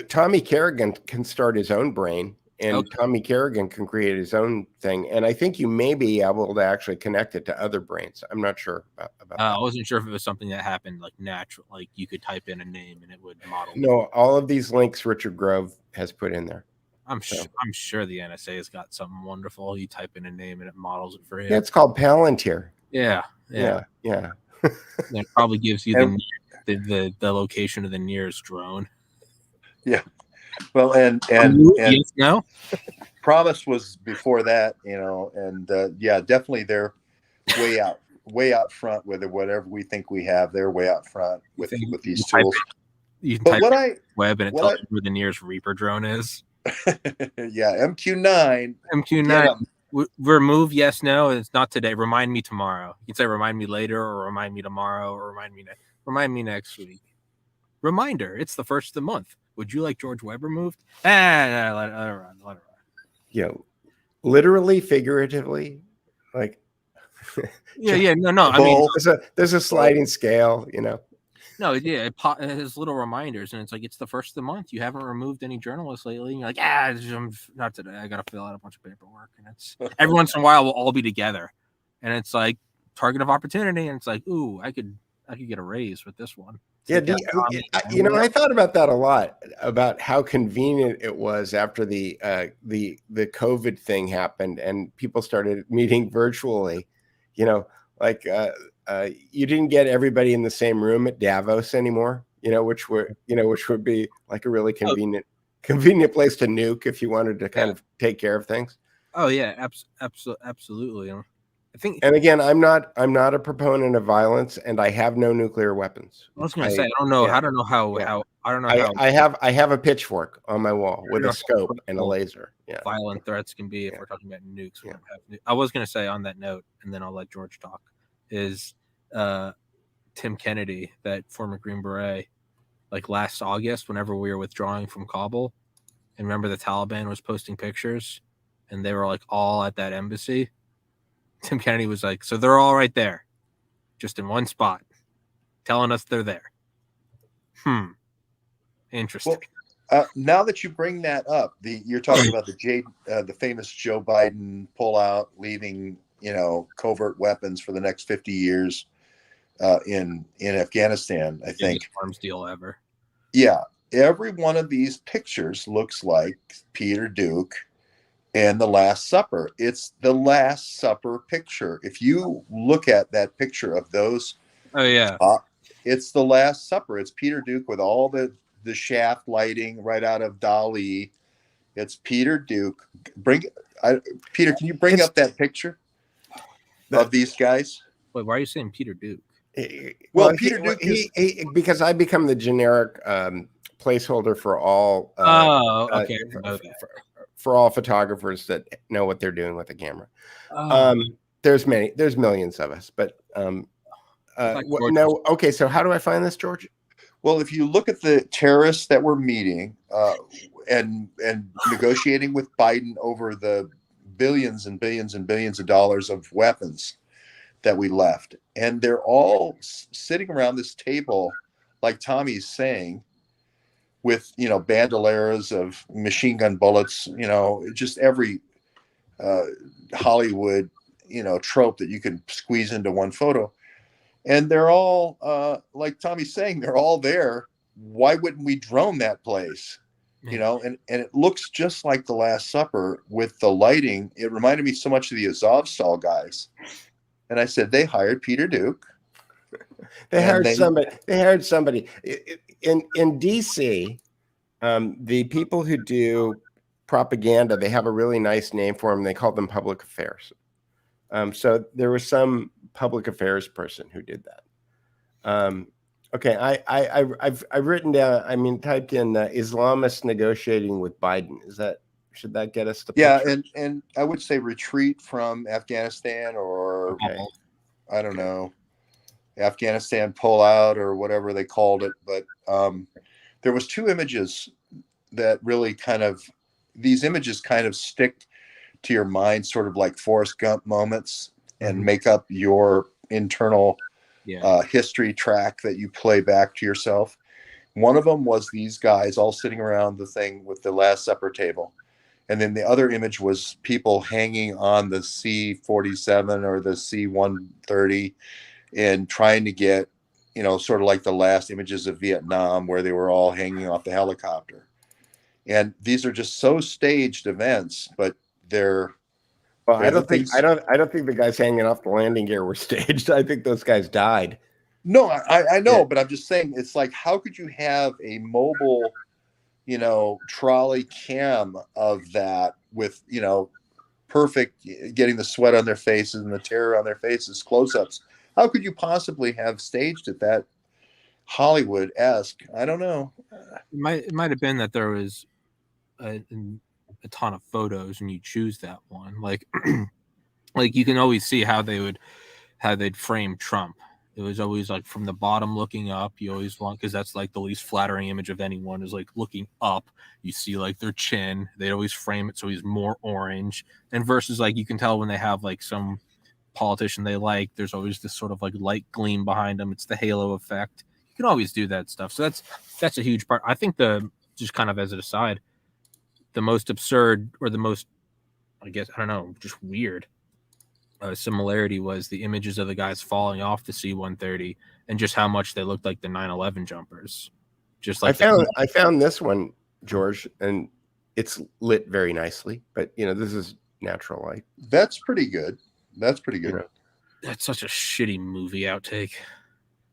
Tommy Kerrigan can start his own brain, and
okay.
Tommy Kerrigan can create his own thing. And I think you may be able to actually connect it to other brains. I'm not sure about that.
I wasn't sure if it was something that happened like natural, like you could type in a name and it would model.
No, all of these links Richard Grove has put in there.
I'm sure the NSA has got something wonderful. You type in a name and it models it for him.
Yeah, it's called Palantir.
Yeah. It probably gives you the location of the nearest drone.
Yeah. Well, and
yes, no.
Promise was before that, and definitely they're way out front with whatever we think we have. They're way out front with these tools.
You can type web and it tells you where the nearest Reaper drone is.
Yeah, MQ9.
Remove yes, no. It's not today. Remind me tomorrow. You can say remind me later, or remind me tomorrow, or remind me next week. Reminder: it's the first of the month. Would you like George Webb removed? Let it run.
Yeah, literally, figuratively, like.
No. I mean,
there's a sliding scale,
No, yeah, it has little reminders, and it's like it's the first of the month. You haven't removed any journalists lately, and you're like, not today. I got to fill out a bunch of paperwork, and it's every once in a while we'll all be together, and it's like target of opportunity, and it's like, ooh, I could get a raise with this one.
Yeah,
You know,
I thought about that a lot, about how convenient it was after the COVID thing happened and people started meeting virtually. You know, like you didn't get everybody in the same room at Davos anymore. Which would be like a really convenient place to nuke if you wanted to kind of take care of things.
Oh yeah, absolutely. I think,
and again, I'm not a proponent of violence, and I have no nuclear weapons.
I was going to say, I don't know how.
I have a pitchfork on my wall with a scope and a laser. Yeah,
violent threats can be if we're talking about nukes. I was going to say on that note, and then I'll let George talk. Is Tim Kennedy, that former Green Beret, like last August, whenever we were withdrawing from Kabul, and remember the Taliban was posting pictures, and they were like all at that embassy. Tim Kennedy was like, so they're all right there, just in one spot, telling us they're there. Interesting.
Well, now that you bring that up, you're talking about the famous Joe Biden pullout, leaving covert weapons for the next 50 years in Afghanistan. I think
arms deal ever.
Yeah, every one of these pictures looks like Peter Duke and The Last Supper. It's the Last Supper picture. If you look at that picture of those, it's the Last Supper. It's Peter Duke with all the shaft lighting right out of Dali. It's Peter Duke. Peter, can you bring up that picture of these guys?
Wait, why are you saying Peter Duke?
Well, Peter Duke
because I become the generic placeholder for all. For all photographers that know what they're doing with the camera. There's millions of us, but okay. So how do I find this, George?
Well, if you look at the terrorists that were meeting and negotiating with Biden over the billions and billions and billions of dollars of weapons that we left, and they're all sitting around this table, like Tommy's saying, with bandoleros of machine gun bullets, just every Hollywood trope that you can squeeze into one photo, and they're all like Tommy's saying, they're all there. Why wouldn't we drone that place? And it looks just like The Last Supper with the lighting. It reminded me so much of the Azovstal guys. And I said, they hired Peter Duke.
They hired somebody in DC. The people who do propaganda, they have a really nice name for them. They call them public affairs. So there was some public affairs person who did that. Okay, I've written down. Typed in Islamists negotiating with Biden. Should that get us the picture?
Yeah, and I would say retreat from Afghanistan, or I don't know, Afghanistan pullout or whatever they called it. But there was two images that really these images kind of stick to your mind, sort of like Forrest Gump moments, and make up your internal history track that you play back to yourself. One of them was these guys all sitting around the thing with the Last Supper table. And then the other image was people hanging on the C-47 or the C-130 and trying to get, sort of like the last images of Vietnam, where they were all hanging off the helicopter. And these are just so staged events, but they're.
Well, I don't think the guys hanging off the landing gear were staged. I think those guys died.
No, I know, but I'm just saying, it's like, how could you have a mobile, trolley cam of that with, perfect, getting the sweat on their faces and the terror on their faces, close-ups? How could you possibly have staged it that Hollywood-esque? I don't know.
It might have been that there was a ton of photos and you choose that one. Like you can always see how they'd frame Trump. It was always like from the bottom looking up. You always want, because that's like the least flattering image of anyone, is like looking up. You see like their chin. They'd always frame it so he's more orange. And versus like you can tell when they have like some politician they like, there's always this sort of like light gleam behind them. It's the halo effect. You can always do that stuff. So that's a huge part. I think just kind of as an aside, the most absurd, or the most, I guess, I don't know, just weird similarity was the images of the guys falling off the C-130 and just how much they looked like the 9/11 jumpers. Just like
I found this one, George, and it's lit very nicely. But this is natural light.
That's pretty good. That's pretty good.
That's such a shitty movie outtake.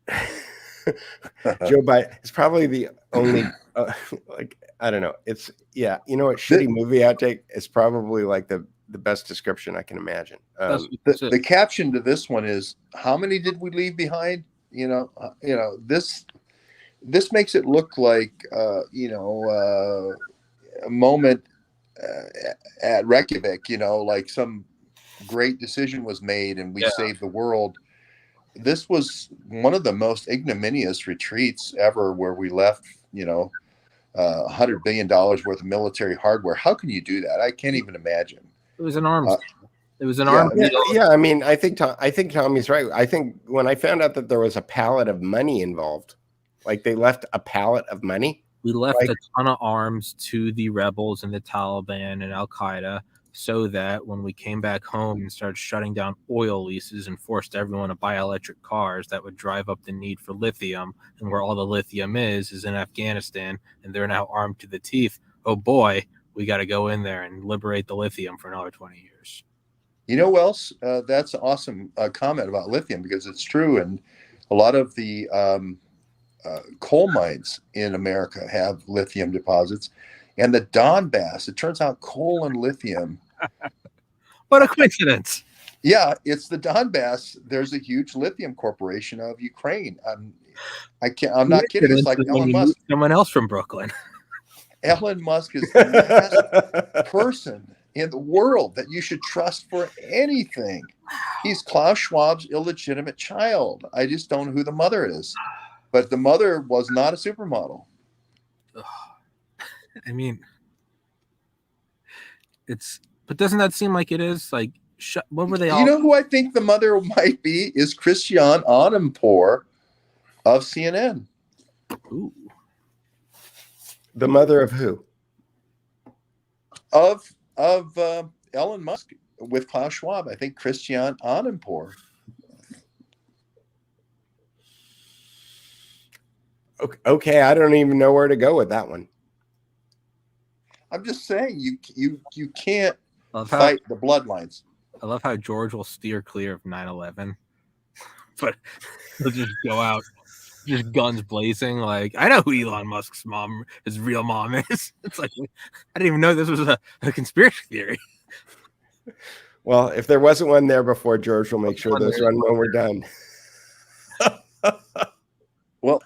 Joe Biden. It's probably the only I don't know. It's shitty movie outtake is probably like the best description I can imagine.
The caption to this one is, "How many did we leave behind?" This makes it look like a moment at Reykjavik. Like some great decision was made and we saved the world. This was one of the most ignominious retreats ever, where we left $100 billion worth of military hardware. How can you do that? I can't even imagine.
It was an arms. It was an arms.
Yeah. I mean, I think Tommy's right. I think when I found out that there was a pallet of money involved, like they left a pallet of money.
We left a ton of arms to the rebels and the Taliban and Al Qaeda, so that when we came back home and started shutting down oil leases and forced everyone to buy electric cars, that would drive up the need for lithium. And where all the lithium is in Afghanistan, and they're now armed to the teeth. Oh boy, we got to go in there and liberate the lithium for another 20 years.
You know what else? That's an awesome comment about lithium, because it's true. And a lot of the coal mines in America have lithium deposits. And the Donbass, it turns out coal and lithium.
What a coincidence.
Yeah, it's the Donbass. There's a huge lithium corporation of Ukraine. I'm not kidding. It's like Elon Musk.
Someone else from Brooklyn.
Elon Musk is the last person in the world that you should trust for anything. He's Klaus Schwab's illegitimate child. I just don't know who the mother is. But the mother was not a supermodel.
I mean, but doesn't that seem like it is? Like, what were they all?
You know who I think the mother might be is Christiane Amanpour of CNN.
Ooh.
The mother of who?
Of Elon Musk with Klaus Schwab. I think Christiane Amanpour.
Okay, I don't even know where to go with that one.
I'm just saying you can't fight the bloodlines.
I love how George will steer clear of 9/11, but he'll just go out, just guns blazing. Like, I know who Elon Musk's his real mom is. It's like, I didn't even know this was a conspiracy theory.
Well, if there wasn't one there before, George will make sure there's one when we're done.
Well,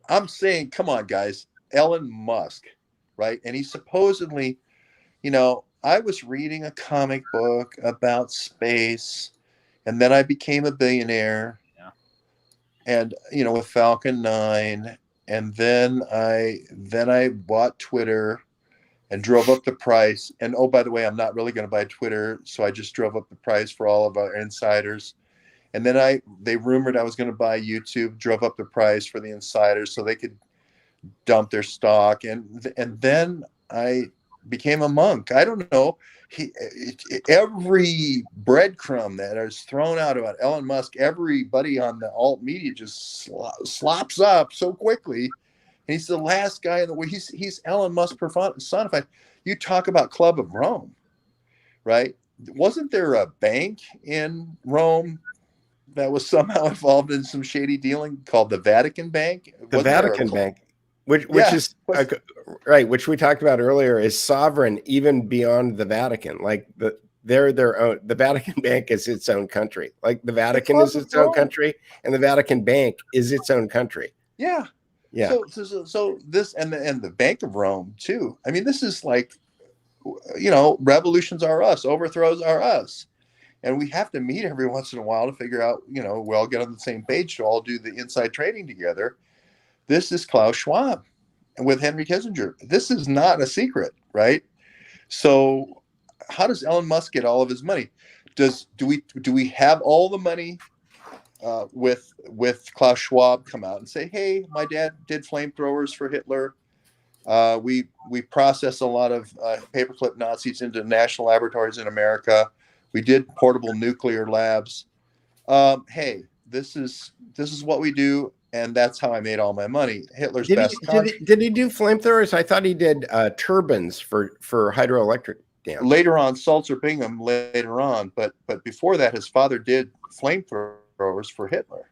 I'm saying, come on, guys, Elon Musk, right? And he supposedly, I was reading a comic book about space, and then I became a billionaire.
Yeah.
And with Falcon 9, and then I bought Twitter and drove up the price. And oh, by the way, I'm not really going to buy Twitter, so I just drove up the price for all of our insiders. And then they rumored I was going to buy YouTube, drove up the price for the insiders so they could dump their stock. And then I became a monk. I don't know. Every breadcrumb that is thrown out about Elon Musk, everybody on the alt media just slops up so quickly. And he's the last guy in the world. He's Elon Musk personified. You talk about Club of Rome, right? Wasn't there a bank in Rome that was somehow involved in some shady dealing called the Vatican Bank?
The Vatican Bank, which is right, which we talked about earlier, is sovereign even beyond the Vatican. Like they're their own. The Vatican Bank is its own country. Like the Vatican is its own country, and the Vatican Bank is its own country.
Yeah,
yeah.
So this and the Bank of Rome too. I mean, this is like, revolutions are us, overthrows are us. And we have to meet every once in a while to figure out, we all get on the same page to all do the inside trading together. This is Klaus Schwab with Henry Kissinger. This is not a secret, right? So how does Elon Musk get all of his money? Do we have all the money with Klaus Schwab come out and say, hey, my dad did flamethrowers for Hitler. We process a lot of paperclip Nazis into national laboratories in America. We did portable nuclear labs. Hey, this is what we do, and that's how I made all my money. Hitler's
Did
best
he do flamethrowers? I thought he did turbines for hydroelectric dams.
later on, Sulzer Bingham later on, but before that, his father did flamethrowers for Hitler.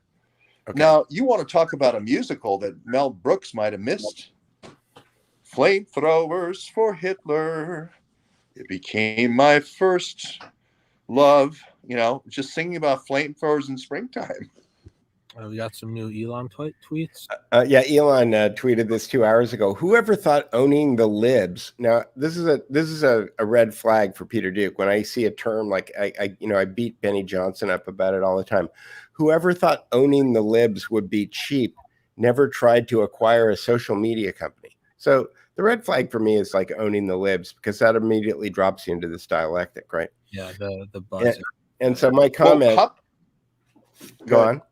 Okay.
Now, you want to talk about a musical that Mel Brooks might have missed? Flamethrowers for Hitler. It became my first love. You know, just singing about flamethrowers in springtime.
We got some new Elon tweets.
Yeah, Elon tweeted this 2 hours ago. Whoever thought owning the libs? Now, this is a red flag for Peter Duke. When I see a term like I beat Benny Johnson up about it all the time. Whoever thought owning the libs would be cheap never tried to acquire a social media company. So the red flag for me is like owning the libs, because that immediately drops you into this dialectic, right?
Yeah, the buzz.
And so my comment. Go on.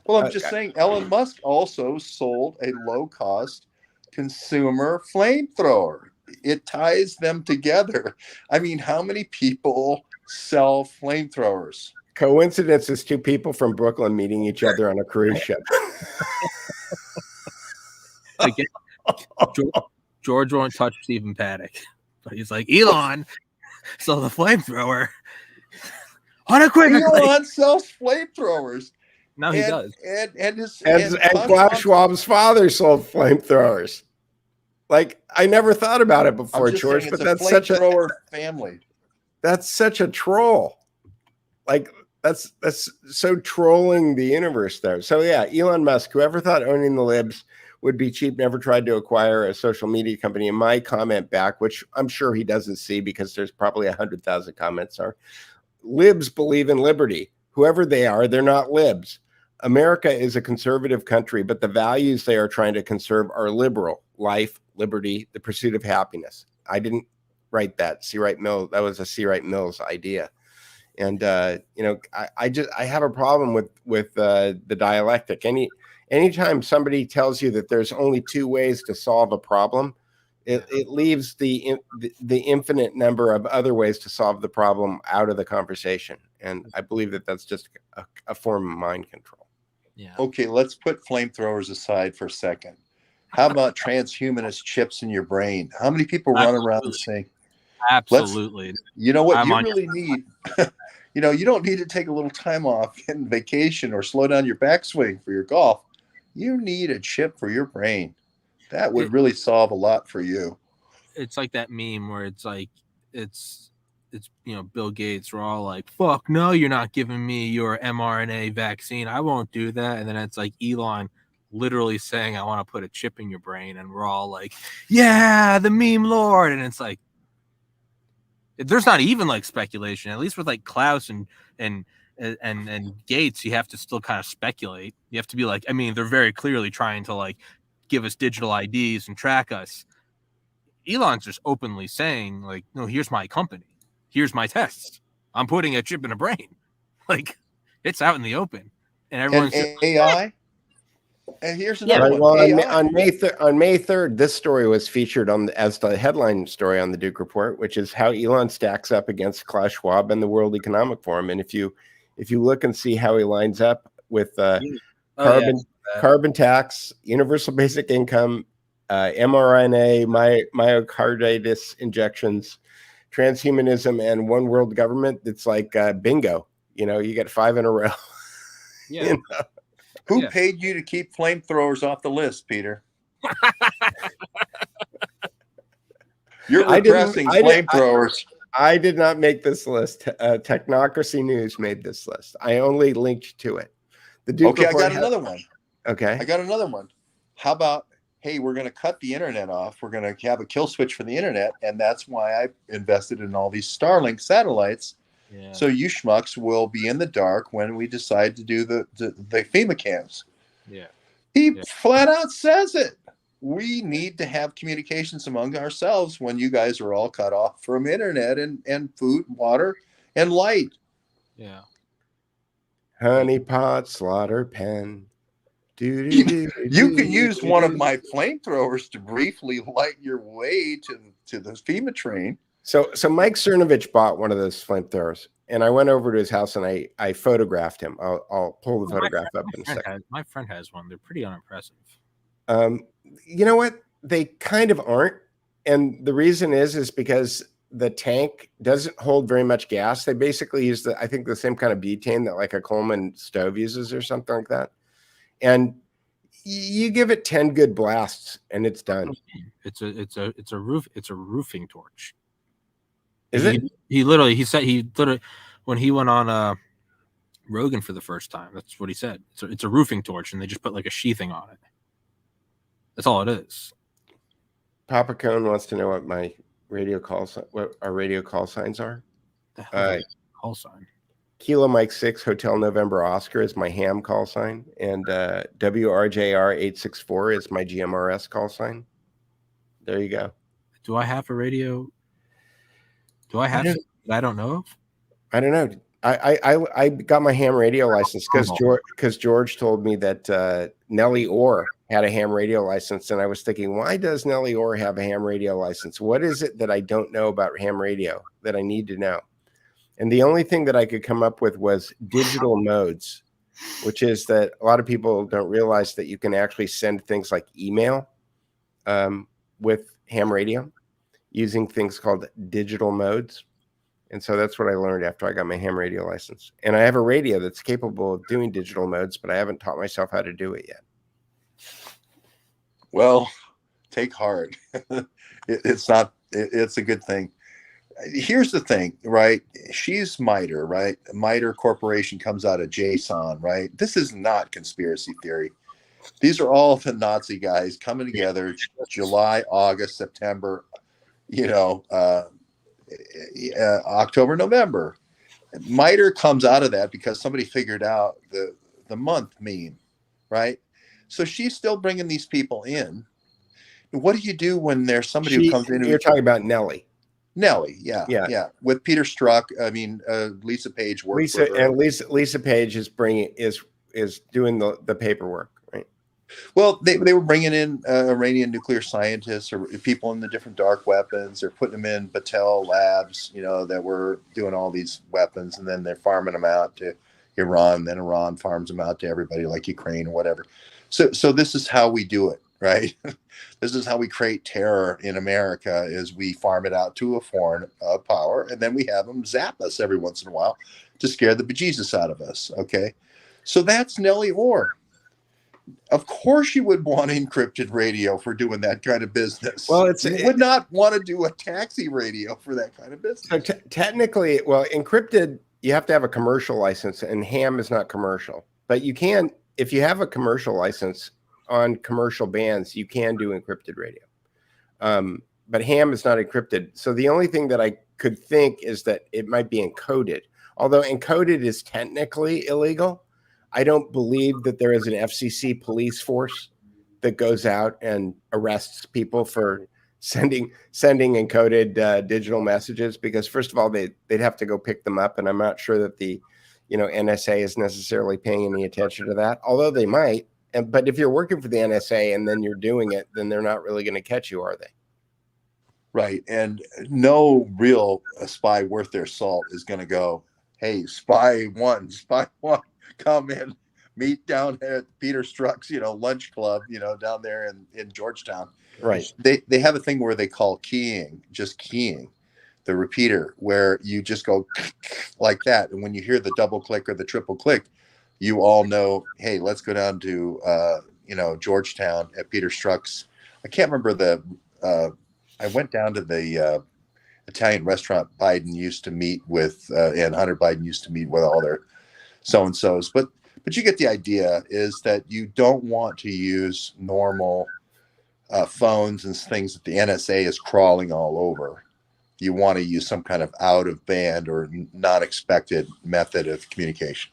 Well, I'm just saying, Elon Musk also sold a low-cost consumer flamethrower. It ties them together. I mean, how many people sell flamethrowers?
Coincidence is two people from Brooklyn meeting each other on a cruise ship.
Again, George won't touch Stephen Paddock, but he's like, Elon, so the flamethrower unequivocally.
Elon sells flamethrowers.
No, he does.
And Klaus Schwab's father sold flamethrowers. Like, I never thought about it before, George, but that's such a
family.
That's such a troll. Like, that's so trolling the universe there. So yeah, Elon Musk, whoever thought owning the libs would be cheap, never tried to acquire a social media company. And my comment back, which I'm sure he doesn't see because there's probably 100,000 comments, are libs believe in liberty. Whoever they are, they're not libs. America is a conservative country, but the values they are trying to conserve are liberal: life, liberty, the pursuit of happiness. I didn't write that. C. Wright Mills. That was a C. Wright Mills idea. And I have a problem with the dialectic. Anytime somebody tells you that there's only two ways to solve a problem, it leaves the infinite number of other ways to solve the problem out of the conversation. And I believe that that's just a form of mind control.
Yeah.
Okay, let's put flamethrowers aside for a second. How about transhumanist chips in your brain? How many people run around saying,
absolutely.
You know what you really need? You know, you don't need to take a little time off in vacation or slow down your backswing for your golf. You need a chip for your brain. That would really solve a lot for you.
It's like that meme where it's like, it's Bill Gates. We're all like, fuck no, you're not giving me your mRNA vaccine. I won't do that. And then it's like Elon literally saying, I want to put a chip in your brain. And we're all like, yeah, the meme lord. And it's like, there's not even like speculation, at least with like Klaus and Gates, you have to still kind of speculate. You have to be like, I mean, they're very clearly trying to like give us digital IDs and track us. Elon's just openly saying like, no, here's my company. Here's my tests. I'm putting a chip in a brain. Like, it's out in the open. And everyone's
and AI. And here's another one.
Well, on May 3rd, this story was featured as the headline story on the Duke Report, which is how Elon stacks up against Klaus Schwab and the World Economic Forum. And if you look and see how he lines up with carbon tax, universal basic income, mRNA, myocarditis injections, transhumanism, and one world government, it's like bingo. You know, you get 5 in a row.
Yeah.
You know?
Who paid you to keep flamethrowers off the list, Peter? You're repressing flamethrowers.
I did not make this list. Technocracy News made this list. I only linked to it. The Duke
I got another one.
Okay.
I got another one. How about, hey, we're going to cut the internet off. We're going to have a kill switch for the internet. And that's why I invested in all these Starlink satellites. Yeah. So you schmucks will be in the dark when we decide to do the FEMA camps.
Yeah.
He flat out says it. We need to have communications among ourselves when you guys are all cut off from internet and food, water, and light.
Yeah.
Honeypot, slaughter pen.
You can use one of my flamethrowers to briefly light your way to the FEMA train.
So Mike Cernovich bought one of those flamethrowers, and I went over to his house and I photographed him. I'll pull the photograph up in a second.
My friend has one. They're pretty unimpressive.
You know what? They kind of aren't, and the reason is because the tank doesn't hold very much gas. They basically use I think the same kind of butane that like a Coleman stove uses or something like that, and you give it 10 good blasts and it's done.
It's a roofing torch.
Is it?
He literally when he went on Rogan for the first time, that's what he said. It's a roofing torch, and they just put like a sheathing on it. That's all it is.
Papa Cone wants to know what my what our radio call signs are.
The hell is call sign?
Kilo Mike 6 Hotel November Oscar is my ham call sign, and WRJR 864 is my GMRS call sign. There you go.
Do I have a radio? Do I have something that I don't know of?
I don't know. I got my ham radio license because George told me that Nellie Orr had a ham radio license, and I was thinking, why does Nellie Orr have a ham radio license? What is it that I don't know about ham radio that I need to know? And the only thing that I could come up with was digital modes, which is that a lot of people don't realize that you can actually send things like email with ham radio using things called digital modes. And so that's what I learned after I got my ham radio license. And I have a radio that's capable of doing digital modes, but I haven't taught myself how to do it yet.
Well, take heart. It's a good thing. Here's the thing, right? She's MITRE, right? MITRE Corporation comes out of JSON, right? This is not conspiracy theory. These are all the Nazi guys coming together, July, August, September, October, November. MITRE comes out of that because somebody figured out the month meme, right? So she's still bringing these people in. What do you do when there's somebody who comes in?
You're talking about Nellie.
Nellie, yeah. With Peter Strzok, I mean, Lisa Page works.
Lisa Page is doing the paperwork, right?
Well, they were bringing in Iranian nuclear scientists or people in the different dark weapons. They're putting them in Battelle labs, that were doing all these weapons, and then they're farming them out to Iran. Then Iran farms them out to everybody like Ukraine or whatever. So this is how we do it, right? This is how we create terror in America: is we farm it out to a foreign power, and then we have them zap us every once in a while to scare the bejesus out of us. Okay, so that's Nellie Orr. Of course, you would want encrypted radio for doing that kind of business. Well, you would not want to do a taxi radio for that kind of business.
So technically, encrypted, you have to have a commercial license, and ham is not commercial. But you can, if you have a commercial license on commercial bands, you can do encrypted radio. But ham is not encrypted. So the only thing that I could think is that it might be encoded. Although encoded is technically illegal, I don't believe that there is an FCC police force that goes out and arrests people for sending encoded digital messages, because first of all, they'd have to go pick them up. And I'm not sure that the NSA is necessarily paying any attention to that, although they might. But if you're working for the NSA and then you're doing it, then they're not really going to catch you, are they?
Right. And no real spy worth their salt is going to go, hey, spy one, come in, meet down at Peter Strzok's, lunch club, down there in Georgetown.
Right.
They have a thing where they call keying the repeater, where you just go like that. And when you hear the double click or the triple click, you all know, hey, let's go down to, Georgetown at Peter Strzok's. I can't remember I went down to the Italian restaurant Biden used to meet with, and Hunter Biden used to meet with all their so-and-sos. But you get the idea, is that you don't want to use normal phones and things that the NSA is crawling all over. You want to use some kind of out-of-band or not-expected method of communication.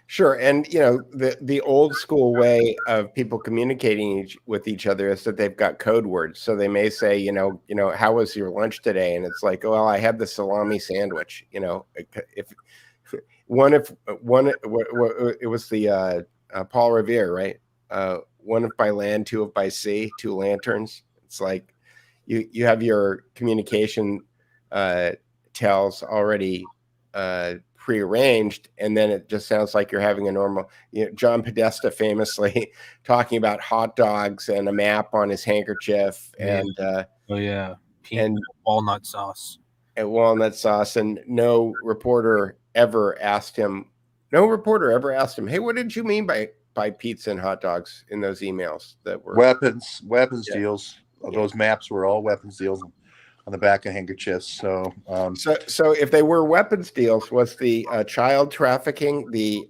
Sure. And, the old school way of people communicating with each other is that they've got code words. So they may say, how was your lunch today? And it's like, well, I had the salami sandwich. If it was the Paul Revere, right? One if by land, two if by sea, two lanterns. It's like you have your communication tells already prearranged, and then it just sounds like you're having a normal. John Podesta famously talking about hot dogs and a map on his handkerchief, and
and walnut sauce.
And walnut sauce, and no reporter ever asked him. Hey, what did you mean by pizza and hot dogs in those emails that were
weapons deals? Those maps were all weapons deals on the back of handkerchiefs. So
if they were weapons deals, was the child trafficking the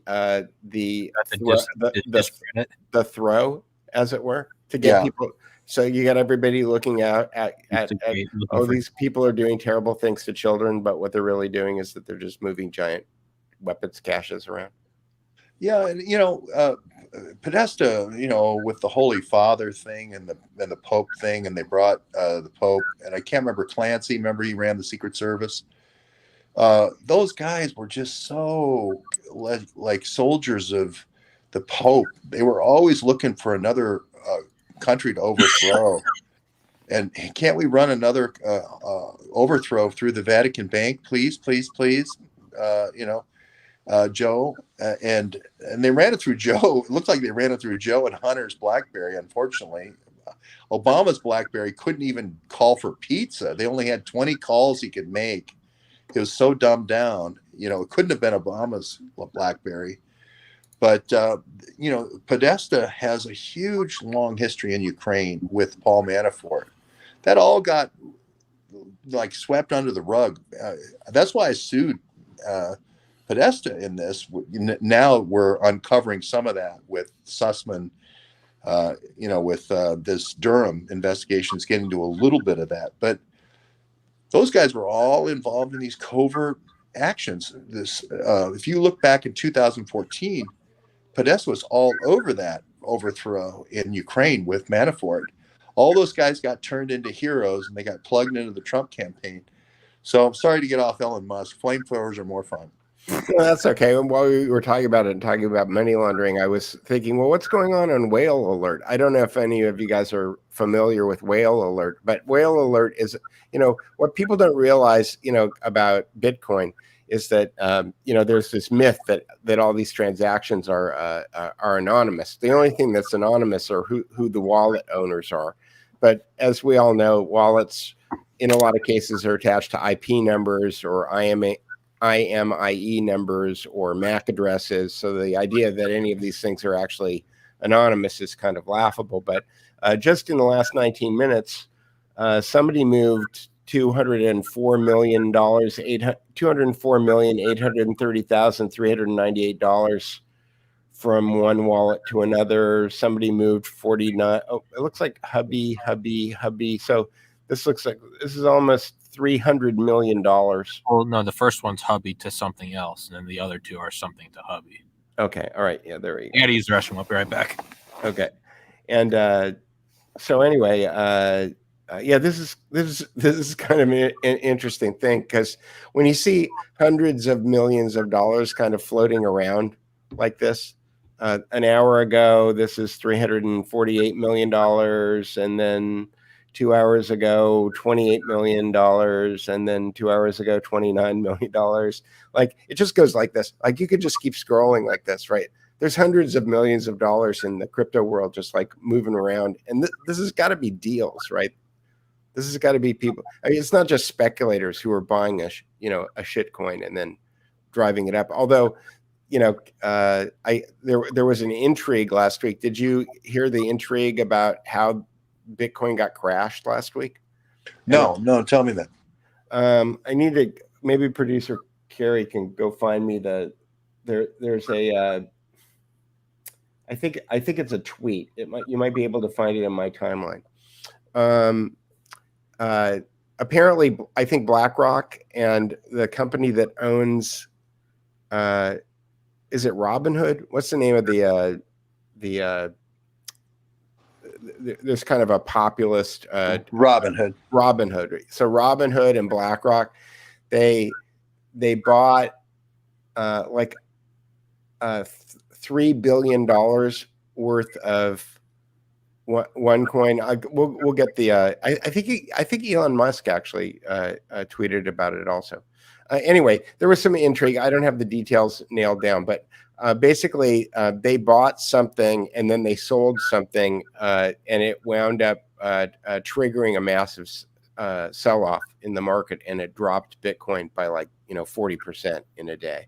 throw, as it were, to get people? So you got everybody looking out at these people are doing terrible things to children, but what they're really doing is that they're just moving giant weapons caches around.
Yeah, and Podesta, with the Holy Father thing and the Pope thing, and they brought the Pope, and I can't remember Clancy. Remember, he ran the Secret Service. Those guys were just so like soldiers of the Pope. They were always looking for another country to overthrow. And can't we run another overthrow through the Vatican Bank, please, Joe? And they ran it through Joe. It looks like they ran it through Joe and Hunter's BlackBerry. Unfortunately, Obama's BlackBerry couldn't even call for pizza. They only had 20 calls he could make. It was so dumbed down. It couldn't have been Obama's BlackBerry. But Podesta has a huge, long history in Ukraine with Paul Manafort. That all got swept under the rug. That's why I sued Podesta in this. Now we're uncovering some of that with Sussman. With this Durham investigations getting to a little bit of that. But those guys were all involved in these covert actions. If you look back in 2014, Podesta was all over that overthrow in Ukraine with Manafort. All those guys got turned into heroes, and they got plugged into the Trump campaign. So I'm sorry to get off Elon Musk. Flamethrowers are more fun.
No, that's okay. While we were talking about it and talking about money laundering, I was thinking, well, what's going on Whale Alert? I don't know if any of you guys are familiar with Whale Alert, but Whale Alert is, what people don't realize, about Bitcoin is that, there's this myth that all these transactions are anonymous. The only thing that's anonymous are who the wallet owners are. But as we all know, wallets in a lot of cases are attached to IP numbers or IMEI numbers or MAC addresses. So the idea that any of these things are actually anonymous is kind of laughable. But just in the last 19 minutes, somebody moved $204,830,398 from one wallet to another. Somebody moved 49. Oh, it looks like hubby. So this looks like this is almost $300 million.
Well, no, the first one's hubby to something else, and then the other two are something to hubby.
Okay. All right. Yeah, there we go.
I gotta use the restroom. I'll be right back.
Okay. And so anyway, this is kind of an interesting thing, because when you see hundreds of millions of dollars kind of floating around like this, an hour ago, this is $348 million, and then 2 hours ago, $28 million, and then 2 hours ago, $29 million. Like, it just goes like this. Like, you could just keep scrolling like this, right? There's hundreds of millions of dollars in the crypto world just like moving around. And this has got to be deals, right? This has got to be people. I mean, it's not just speculators who are buying a shit coin and then driving it up. Although, there was an intrigue last week. Did you hear the intrigue about how Bitcoin got crashed last week?
No, tell me that.
I need to, maybe producer Carrie can go find me there's a I think it's a tweet. You might be able to find it in my timeline. Apparently, I think BlackRock and the company that owns is it Robinhood? What's the name of there's kind of a populist
Robinhood.
So Robinhood and BlackRock, they bought $3 billion worth of one coin. We'll get the. I think Elon Musk actually tweeted about it also. Anyway, there was some intrigue. I don't have the details nailed down, but basically they bought something and then they sold something, and it wound up triggering a massive sell-off in the market, and it dropped Bitcoin by 40% in a day.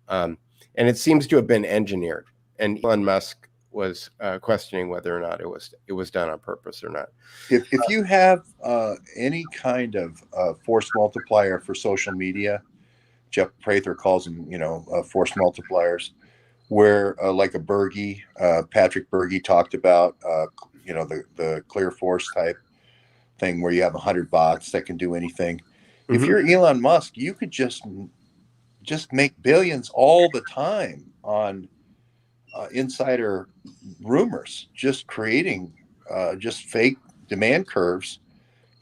And it seems to have been engineered. And Elon Musk was questioning whether or not it was done on purpose or not.
If you have any kind of force multiplier for social media, Jeff Prather calls them, force multipliers, where like a Berge, Patrick Berge talked about, the clear force type thing where you have 100 bots that can do anything. Mm-hmm. If you're Elon Musk, you could just make billions all the time on insider rumors, just creating just fake demand curves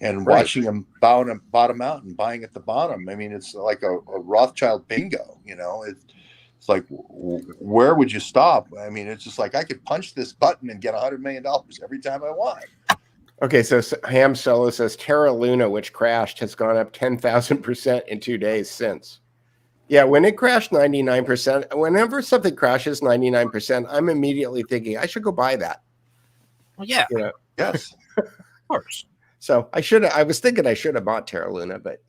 and watching them bottom out and buying at the bottom. I mean, it's like a Rothschild bingo, it's like, where would you stop? I mean, it's just like, I could punch this button and get $100 million every time I want.
Okay, so Ham Solo says Terra Luna, which crashed, has gone up 10,000% in 2 days since. Yeah, when it crashed 99%, whenever something crashes 99%, I'm immediately thinking I should go buy that.
Well, yeah.
Yes.
Of course.
So I was thinking I should have bought Terra Luna, but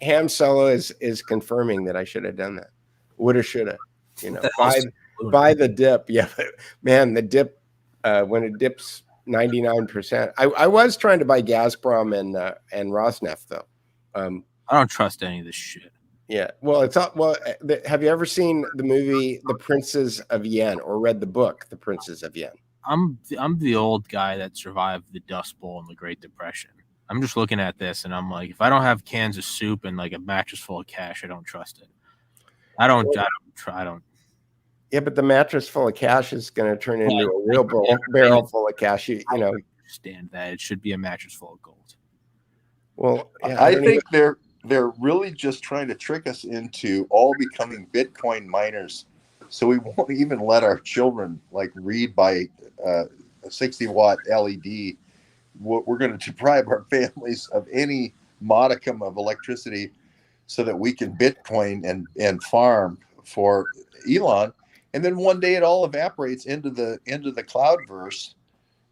Ham Solo is confirming that I should have done that. Woulda, shoulda. Buy the dip. Yeah, but man, the dip when it dips 99%. I was trying to buy Gazprom and Rosneft though.
I don't trust any of this shit.
Yeah. Well, have you ever seen the movie The Princes of Yen or read the book The Princes of Yen?
I'm the old guy that survived the Dust Bowl and the Great Depression. I'm just looking at this and I'm like, if I don't have cans of soup and like a mattress full of cash, I don't trust it. I don't.
Yeah, but the mattress full of cash is going to turn into a real barrel full of cash. You
understand that it should be a mattress full of gold.
Well, yeah,
I think they're really just trying to trick us into all becoming Bitcoin miners. So we won't even let our children read by a 60-watt LED. We're going to deprive our families of any modicum of electricity so that we can Bitcoin and farm for Elon. And then one day it all evaporates into the cloudverse.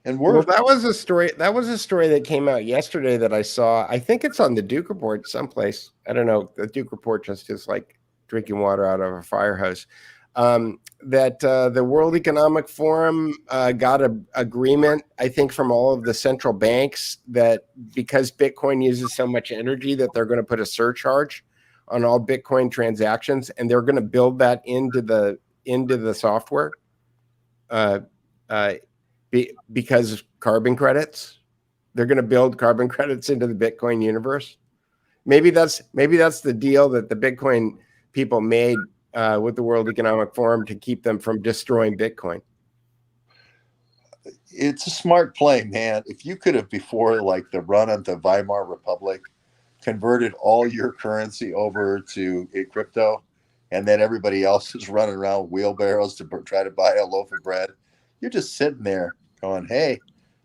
And
that was a story. That was a story that came out yesterday that I saw. I think it's on the Duke Report someplace. I don't know. The Duke Report just is like drinking water out of a fire hose. That the World Economic Forum got an agreement, I think, from all of the central banks that because Bitcoin uses so much energy that they're going to put a surcharge on all Bitcoin transactions, and they're going to build that into the software. Because carbon credits, they're going to build carbon credits into the Bitcoin universe. Maybe that's the deal that the Bitcoin people made with the World Economic Forum to keep them from destroying Bitcoin.
It's a smart play, man. If you could have, before the run of the Weimar Republic, converted all your currency over to crypto, and then everybody else is running around with wheelbarrows to try to buy a loaf of bread, you're just sitting there going, hey,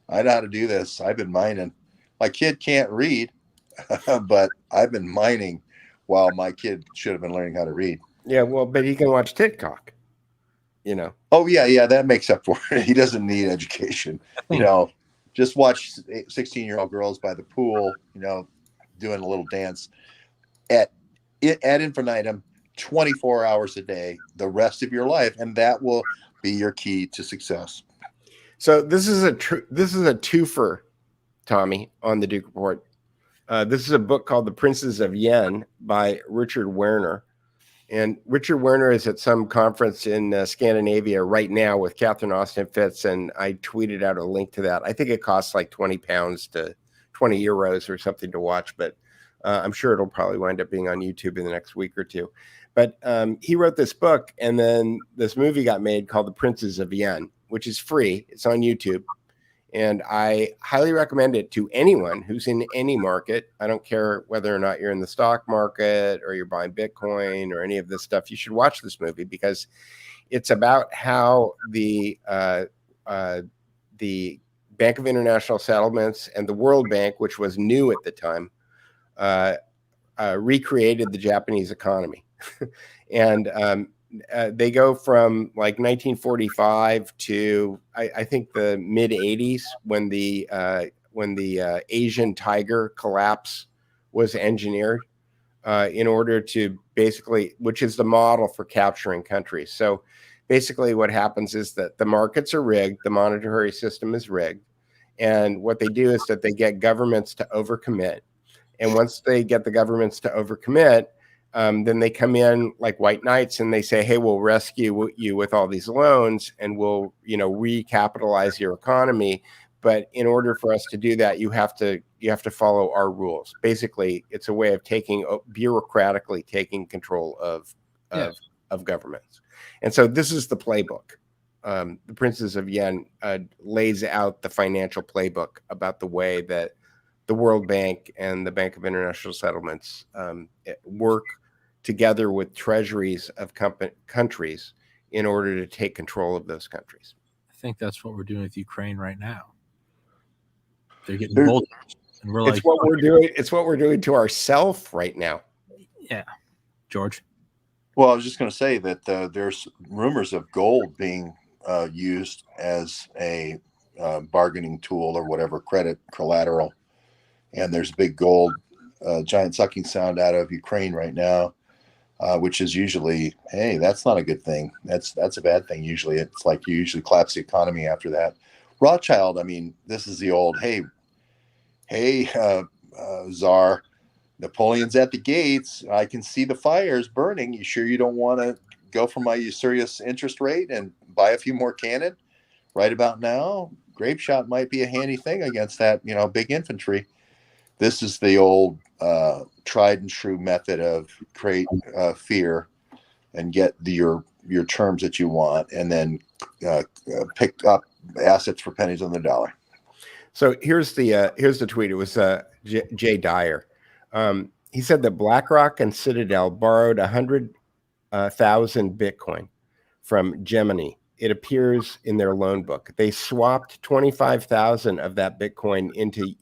I know how to do this. I've been mining. My kid can't read, but I've been mining while my kid should have been learning how to read.
Yeah, well, but he can watch TikTok,
Oh, yeah, that makes up for it. He doesn't need education. Just watch 16-year-old girls by the pool, doing a little dance at infinitum, 24 hours a day, the rest of your life, and that will be your key to success.
So this is a twofer, Tommy, on the Duke Report. This is a book called The Princes of Yen by Richard Werner. And Richard Werner is at some conference in Scandinavia right now with Catherine Austin Fitz, and I tweeted out a link to that. I think it costs like £20 to 20 euros or something to watch, but I'm sure it'll probably wind up being on YouTube in the next week or two. But he wrote this book, and then this movie got made called The Princes of Yen, which is free. It's on YouTube. And I highly recommend it to anyone who's in any market. I don't care whether or not you're in the stock market or you're buying Bitcoin or any of this stuff. You should watch this movie because it's about how the the Bank of International Settlements and the World Bank, which was new at the time, recreated the Japanese economy. And they go from like 1945 to I think the mid 80s when the Asian tiger collapse was engineered in order to basically, which is the model for capturing countries. So basically what happens is that the markets are rigged, the monetary system is rigged, and what they do is that they get governments to overcommit. And once they get the governments to overcommit, then they come in like white knights and they say, hey, we'll rescue you with all these loans and we'll, recapitalize your economy. But in order for us to do that, you have to follow our rules. Basically, it's a way of bureaucratically taking control of governments. And so this is the playbook. The Princes of Yen lays out the financial playbook about the way that the World Bank and the Bank of International Settlements work together with treasuries of countries in order to take control of those countries.
I think that's what we're doing with Ukraine right now. They're getting bolted, and we're like,
what we're doing. It's what we're doing to ourselves right now.
Yeah, George.
Well, I was just going to say that there's rumors of gold being used as a bargaining tool or whatever, credit collateral. And there's big gold, giant sucking sound out of Ukraine right now, which is usually, hey, that's not a good thing. That's a bad thing. Usually it's like you usually collapse the economy after that. Rothschild, I mean, this is the old, hey, Czar, Napoleon's at the gates. I can see the fires burning. You sure you don't want to go for my usurious interest rate and buy a few more cannon right about now? Grape shot might be a handy thing against that, big infantry. This is the old tried and true method of create fear and get your terms that you want, and then pick up assets for pennies on the dollar.
So here's the tweet. It was Jay Dyer. He said that BlackRock and Citadel borrowed 100,000 Bitcoin from Gemini. It appears in their loan book. They swapped 25,000 of that Bitcoin into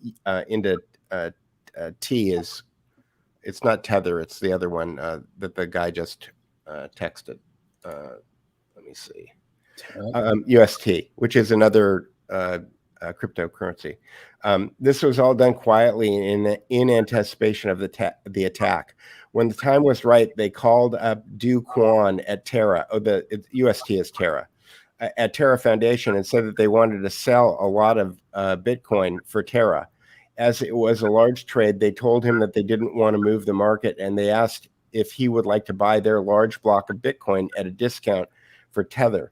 T is, it's not Tether, it's the other one that the guy just texted. Let me see. UST, which is another cryptocurrency. This was all done quietly in anticipation of the attack. When the time was right, they called up Do Kwon at Terra. UST is Terra. At Terra Foundation, and said that they wanted to sell a lot of Bitcoin for Terra. As it was a large trade, they told him that they didn't want to move the market, and they asked if he would like to buy their large block of Bitcoin at a discount for Terra.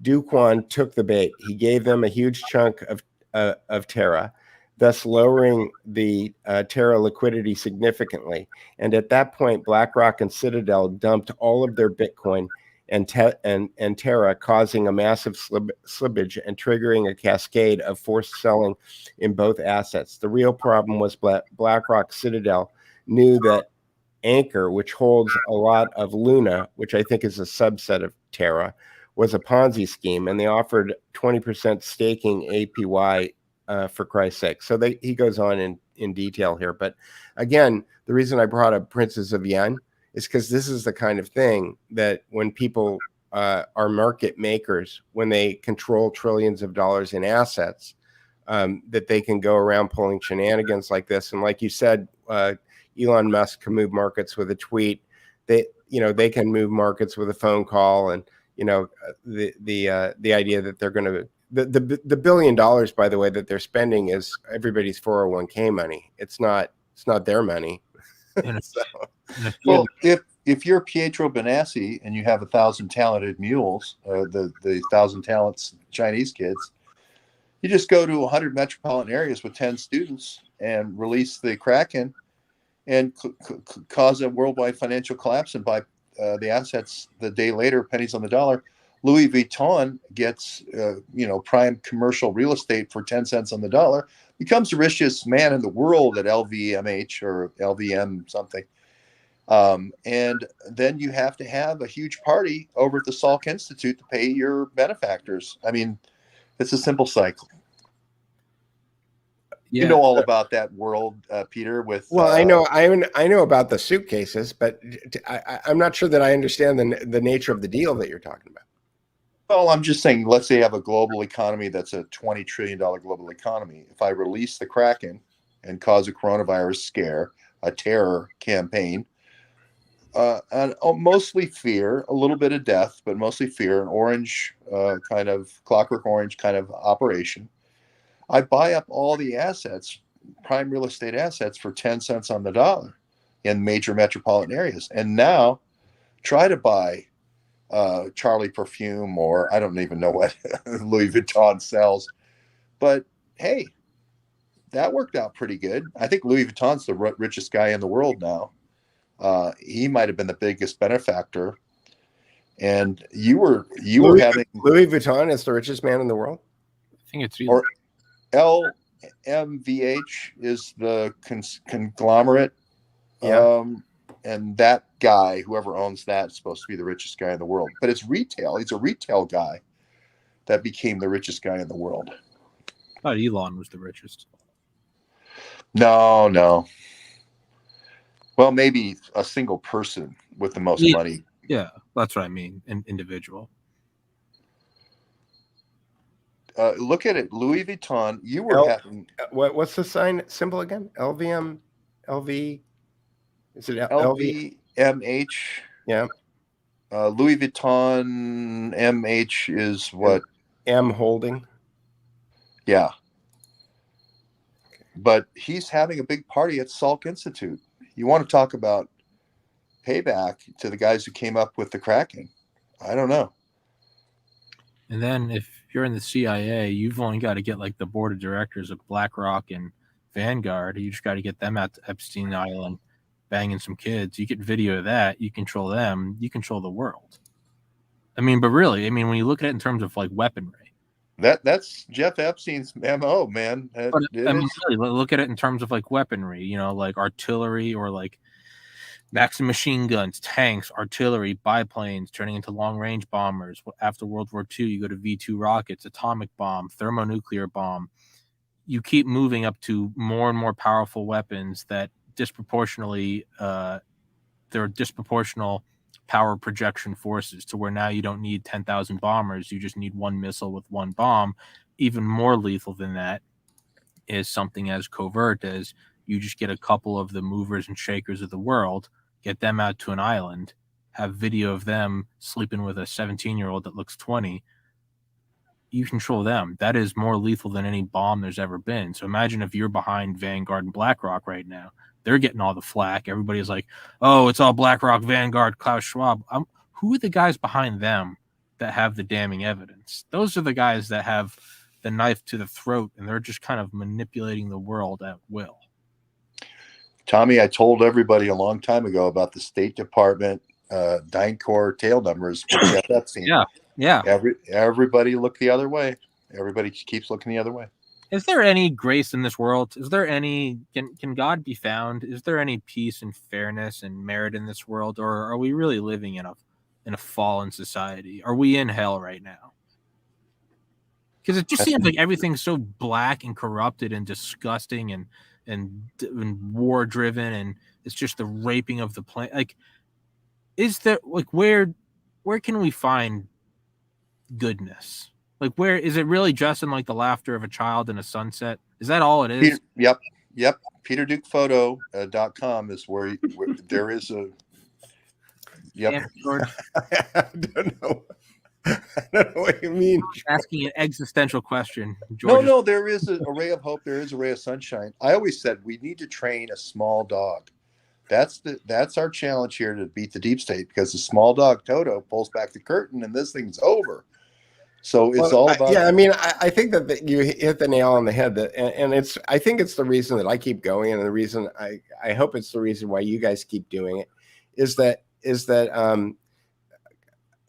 Do Kwon took the bait. He gave them a huge chunk of Terra, thus lowering the Terra liquidity significantly. And at that point, BlackRock and Citadel dumped all of their Bitcoin and Terra, causing a massive slippage and triggering a cascade of forced selling in both assets. The real problem was BlackRock Citadel knew that Anchor, which holds a lot of Luna, which I think is a subset of Terra, was a Ponzi scheme, and they offered 20% staking APY for Christ's sake. So he goes on in detail here. But again, the reason I brought up Princes of Yen is because this is the kind of thing that when people are market makers, when they control trillions of dollars in assets, that they can go around pulling shenanigans like this. And like you said, Elon Musk can move markets with a tweet. They can move markets with a phone call. And the idea that they're going to the $1 billion, by the way, that they're spending is everybody's 401k money. It's not their money. So.
Well, if you're Pietro Benassi and you have 1,000 talented mules, the 1,000 talents Chinese kids, you just go to 100 metropolitan areas with 10 students and release the Kraken and cause a worldwide financial collapse and buy the assets the day later, pennies on the dollar. Louis Vuitton gets prime commercial real estate for 10 cents on the dollar, becomes the richest man in the world at LVMH or LVM something. And then you have to have a huge party over at the Salk Institute to pay your benefactors. I mean, it's a simple cycle.
Yeah.
You know all about that world, Peter. With
Well, I know about the suitcases, but I'm not sure that I understand the nature of the deal that you're talking about.
Well, I'm just saying, let's say you have a global economy that's a $20 trillion global economy. If I release the Kraken and cause a coronavirus scare, a terror campaign, and mostly fear, a little bit of death, but mostly fear, an orange kind of Clockwork Orange kind of operation, I buy up all the assets, prime real estate assets, for 10 cents on the dollar in major metropolitan areas. And now try to buy Charlie perfume, or I don't even know what Louis Vuitton sells. But hey, that worked out pretty good. I think Louis Vuitton's the richest guy in the world now. He might have been the biggest benefactor. And you were having
Louis Vuitton is the richest man in the world.
I think it's
or LMVH is the conglomerate.
Yeah.
And that guy, whoever owns that, is supposed to be the richest guy in the world. But it's retail. He's a retail guy that became the richest guy in the world.
I thought Elon was the richest.
No. Well, maybe a single person with the most money.
Yeah, that's what I mean. An individual.
Look at it. Louis Vuitton. You were having...
What's the symbol again? LVM? LV? Is it
LVMH?
Yeah.
Louis Vuitton MH is what?
M Holding.
Yeah. But he's having a big party at Salk Institute. You want to talk about payback to the guys who came up with the Kraken? I don't know.
And then if you're in the CIA, you've only got to get like the board of directors of BlackRock and Vanguard. You just got to get them out to Epstein Island banging some kids. You get video of that, you control them, you control the world. I mean, but really, when you look at it in terms of like weaponry,
that's Jeff Epstein's MO, man.
Really, look at it in terms of like weaponry, like artillery, or like Maxim machine guns, tanks, artillery, biplanes turning into long-range bombers. After World War II, you go to V2 rockets, atomic bomb, thermonuclear bomb. You keep moving up to more and more powerful weapons that disproportionately, there are disproportional power projection forces to where now you don't need 10,000 bombers. You just need one missile with one bomb. Even more lethal than that is something as covert as you just get a couple of the movers and shakers of the world, get them out to an island, have video of them sleeping with a 17-year-old that looks 20. You control them. That is more lethal than any bomb there's ever been. So imagine if you're behind Vanguard and BlackRock right now. They're getting all the flack. Everybody's like, oh, it's all BlackRock, Vanguard, Klaus Schwab. Who are the guys behind them that have the damning evidence? Those are the guys that have the knife to the throat, and they're just kind of manipulating the world at will.
Tommy, I told everybody a long time ago about the State Department DynCorp tail numbers.
Yeah.
Everybody look the other way. Everybody keeps looking the other way.
Is there any grace in this world? Is there any, can God be found? Is there any peace and fairness and merit in this world? Or are we really living in a fallen society? Are we in hell right now? Because it just seems like everything's so black and corrupted and disgusting and war driven, and it's just the raping of the planet. Like, is there, like, where can we find goodness? Like, where is it really just in like the laughter of a child in a sunset? Is that all it is?
Yep. PeterDukePhoto.com is where there is a. Yep.
I don't know what you mean.
Asking
an existential question. George.
No, there is an array of hope. There is a ray of sunshine. I always said we need to train a small dog. That's our challenge here to beat the deep state, because the small dog Toto pulls back the curtain and this thing's over. So it's all about.
Yeah, I think that you hit the nail on the head. I think it's the reason that I keep going, and the reason I hope it's the reason why you guys keep doing it is that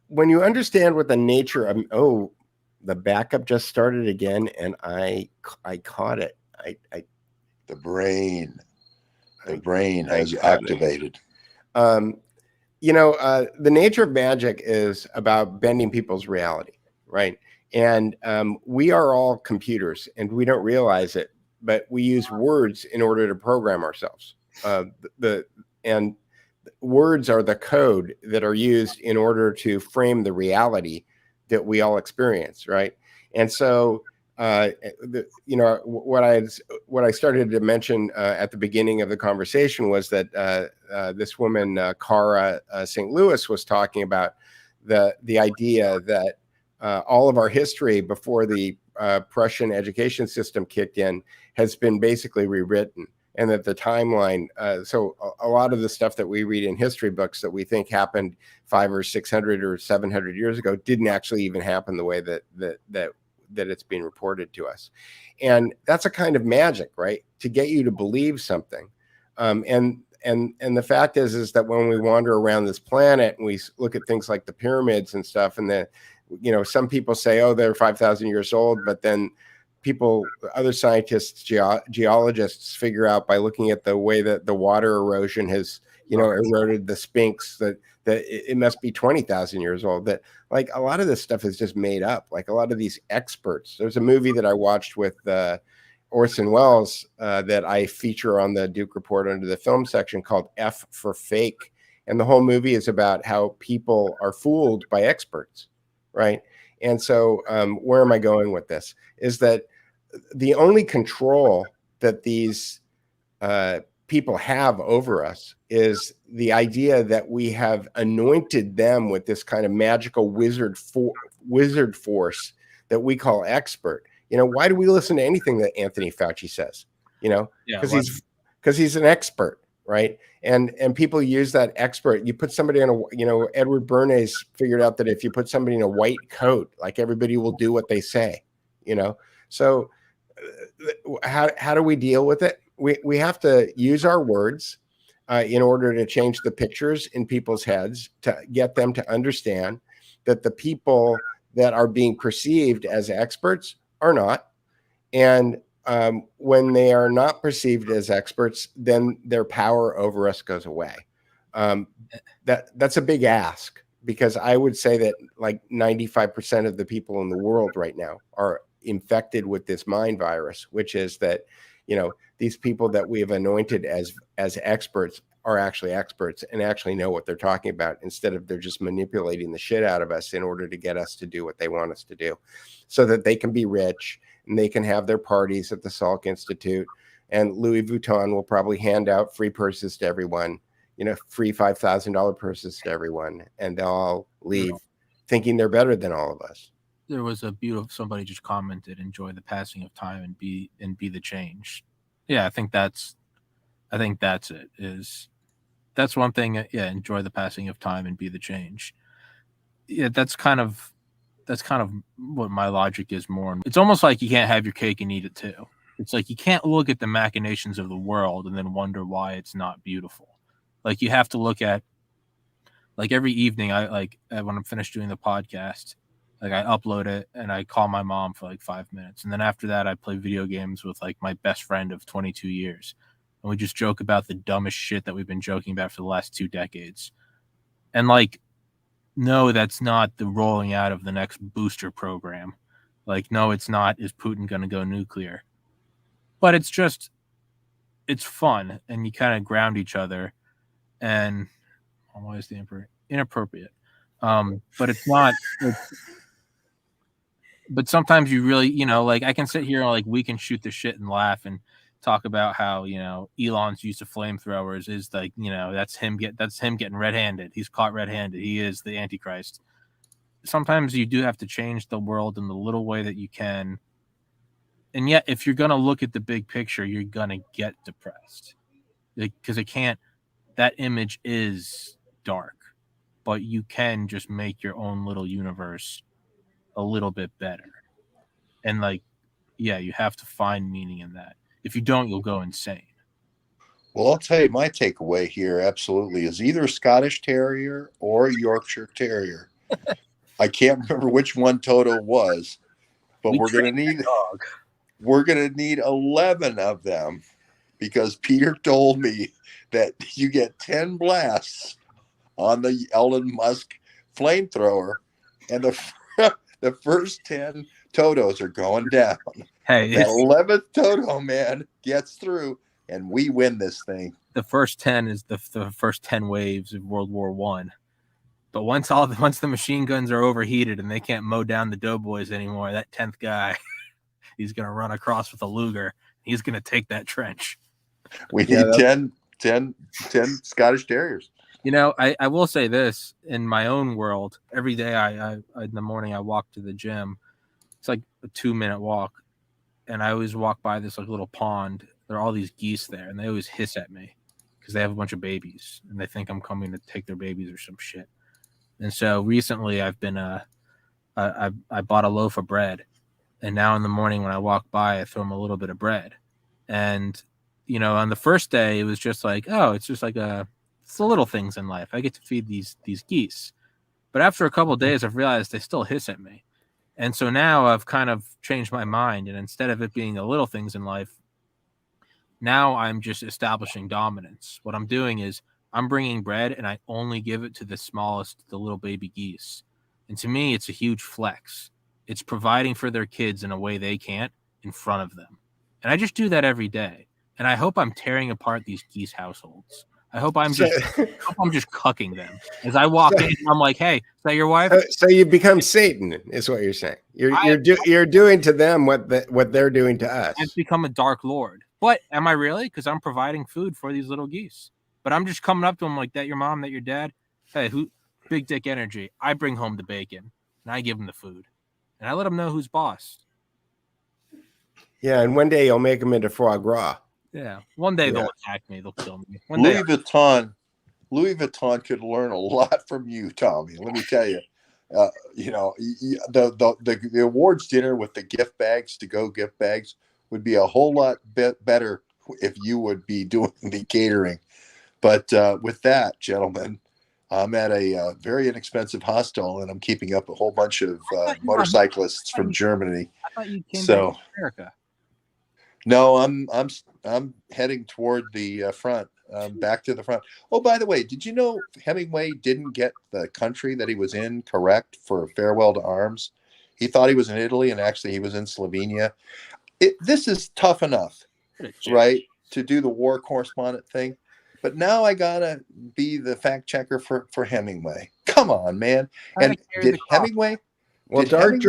when you understand what the nature of the backup just started again, and I caught it. The
brain has activated.
The nature of magic is about bending people's reality, right? And we are all computers, and we don't realize it, but we use words in order to program ourselves. And words are the code that are used in order to frame the reality that we all experience, right? And so, what I started to mention at the beginning of the conversation was that this woman, Cara St. Louis, was talking about the idea that all of our history before the Prussian education system kicked in has been basically rewritten, and that the timeline, so a lot of the stuff that we read in history books that we think happened 500 or 600 or 700 years ago didn't actually even happen the way that it's being reported to us. And that's a kind of magic, right? To get you to believe something. And the fact is that when we wander around this planet and we look at things like the pyramids and stuff, and some people say, oh, they're 5,000 years old, but then other scientists, geologists figure out by looking at the way that the water erosion has, eroded the Sphinx that it must be 20,000 years old. That, like, a lot of this stuff is just made up. Like, a lot of these experts. There's a movie that I watched with Orson Welles that I feature on the Duke Report under the film section called F for Fake. And the whole movie is about how people are fooled by experts, right? And so where am I going with this? Is that the only control that these people have over us is the idea that we have anointed them with this kind of magical wizard force that we call expert. Why do we listen to anything that Anthony Fauci says? Because he's an expert, right? And people use that expert. You put somebody in Edward Bernays figured out that if you put somebody in a white coat, like, everybody will do what they say, So how do we deal with it? We have to use our words in order to change the pictures in people's heads, to get them to understand that the people that are being perceived as experts are not. And when they are not perceived as experts, then their power over us goes away. That's a big ask, because I would say that like 95% of the people in the world right now are infected with this mind virus, which is that, these people that we have anointed as experts are actually experts and actually know what they're talking about, instead of they're just manipulating the shit out of us in order to get us to do what they want us to do, so that they can be rich and they can have their parties at the Salk Institute, and Louis Vuitton will probably hand out free purses to everyone, free $5,000 purses to everyone, and they'll all leave thinking they're better than all of us.
There was somebody just commented, enjoy the passing of time and be the change. Yeah, I think that's it. That's one thing. Yeah, enjoy the passing of time and be the change. Yeah, that's kind of what my logic is more. It's almost like you can't have your cake and eat it too. It's like you can't look at the machinations of the world and then wonder why it's not beautiful. Like, you have to look at, like, every evening when I'm finished doing the podcast, like, I upload it and I call my mom for like 5 minutes. And then after that, I play video games with like my best friend of 22 years. And we just joke about the dumbest shit that we've been joking about for the last 2 decades. And like, no, that's not the rolling out of the next booster program. Like, no, it's not. Is Putin going to go nuclear? But it's fun. And you kind of ground each other. And why is the inappropriate? But it's not. But sometimes you really, like, I can sit here and like we can shoot the shit and laugh and talk about how, Elon's use of flamethrowers is like, that's him getting red-handed. He's caught red-handed. He is the Antichrist. Sometimes you do have to change the world in the little way that you can. And yet, if you're going to look at the big picture, you're going to get depressed. Because that image is dark, but you can just make your own little universe a little bit better. And like, yeah, you have to find meaning in that. If you don't, you'll go insane.
Well, I'll tell you, my takeaway here absolutely is either Scottish Terrier or Yorkshire Terrier. I can't remember which one Toto was, but we're going to need 11 of them, because Peter told me that you get 10 blasts on the Elon Musk flamethrower, and the first 10 Totos are going down.
Hey,
That 11th Toto, man, gets through, and we win this thing.
the first 10 is the first 10 waves of World War One. But once the machine guns are overheated and they can't mow down the doughboys anymore, that 10th guy, he's gonna run across with a Luger. He's gonna take that trench.
We need 10 Scottish Terriers.
You know, I will say this, in my own world, every day I in the morning I walk to the gym. It's like a 2-minute walk, and I always walk by this like little pond. There are all these geese there, and they always hiss at me because they have a bunch of babies, and they think I'm coming to take their babies or some shit. And so recently I've been I bought a loaf of bread, and now in the morning when I walk by, I throw them a little bit of bread. And you know, on the first day it was just like, oh, it's just like it's the little things in life. I get to feed these geese. But after a couple of days, I've realized they still hiss at me. And so now I've kind of changed my mind. And instead of it being the little things in life, now I'm just establishing dominance. What I'm doing is I'm bringing bread and I only give it to the smallest, the little baby geese. And to me, it's a huge flex. It's providing for their kids in a way they can't in front of them. And I just do that every day. And I hope I'm tearing apart these geese households. I hope I'm just cucking them. As I walk in, I'm like, hey, is that your wife?
So you become Satan, is what you're saying. You're doing to them what they're doing to us.
I've become a dark lord. But am I really? Because I'm providing food for these little geese. But I'm just coming up to them like, that your mom, that your dad? Hey, who? Big dick energy. I bring home the bacon, and I give them the food. And I let them know who's boss.
Yeah, and one day you'll make them into foie gras.
Yeah. One day they'll attack me. They'll kill me.
Louis Vuitton could learn a lot from you, Tommy. Let me tell you. You know, the awards dinner with the gift bags, to-go gift bags, would be a whole lot better if you would be doing the catering. But with that, gentlemen, I'm at a very inexpensive hostel, and I'm keeping up a whole bunch of motorcyclists from Germany.
I thought you came back to America.
No, I'm heading toward the front, back to the front. Oh, by the way, did you know Hemingway didn't get the country that he was in correct for Farewell to Arms? He thought he was in Italy, and actually he was in Slovenia. This is tough enough, right, to do the war correspondent thing. But now I gotta be the fact checker for Hemingway. Come on, man! And did Hemingway?
Well, dark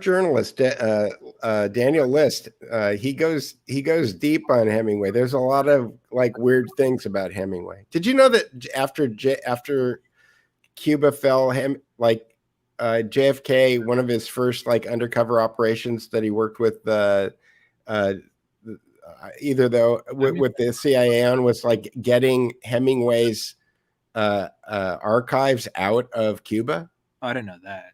journalist Daniel List, he goes deep on Hemingway. There's a lot of like weird things about Hemingway. Did you know that after Cuba fell, JFK, one of his first like undercover operations that he worked with with the CIA on was like getting Hemingway's archives out of Cuba?
Oh, I didn't know that.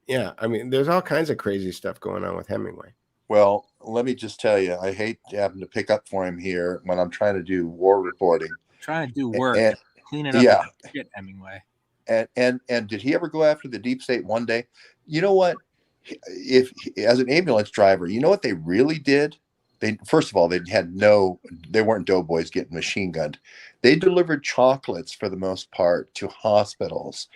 Yeah, I mean, there's all kinds of crazy stuff going on with Hemingway.
Well, let me just tell you, I hate having to pick up for him here when I'm trying to do war reporting.
Trying to do work, cleaning up shit, Hemingway.
And did he ever go after the deep state one day? You know what? If as an ambulance driver, you know what they really did? First of all, they weren't doughboys getting machine gunned. They delivered chocolates for the most part to hospitals,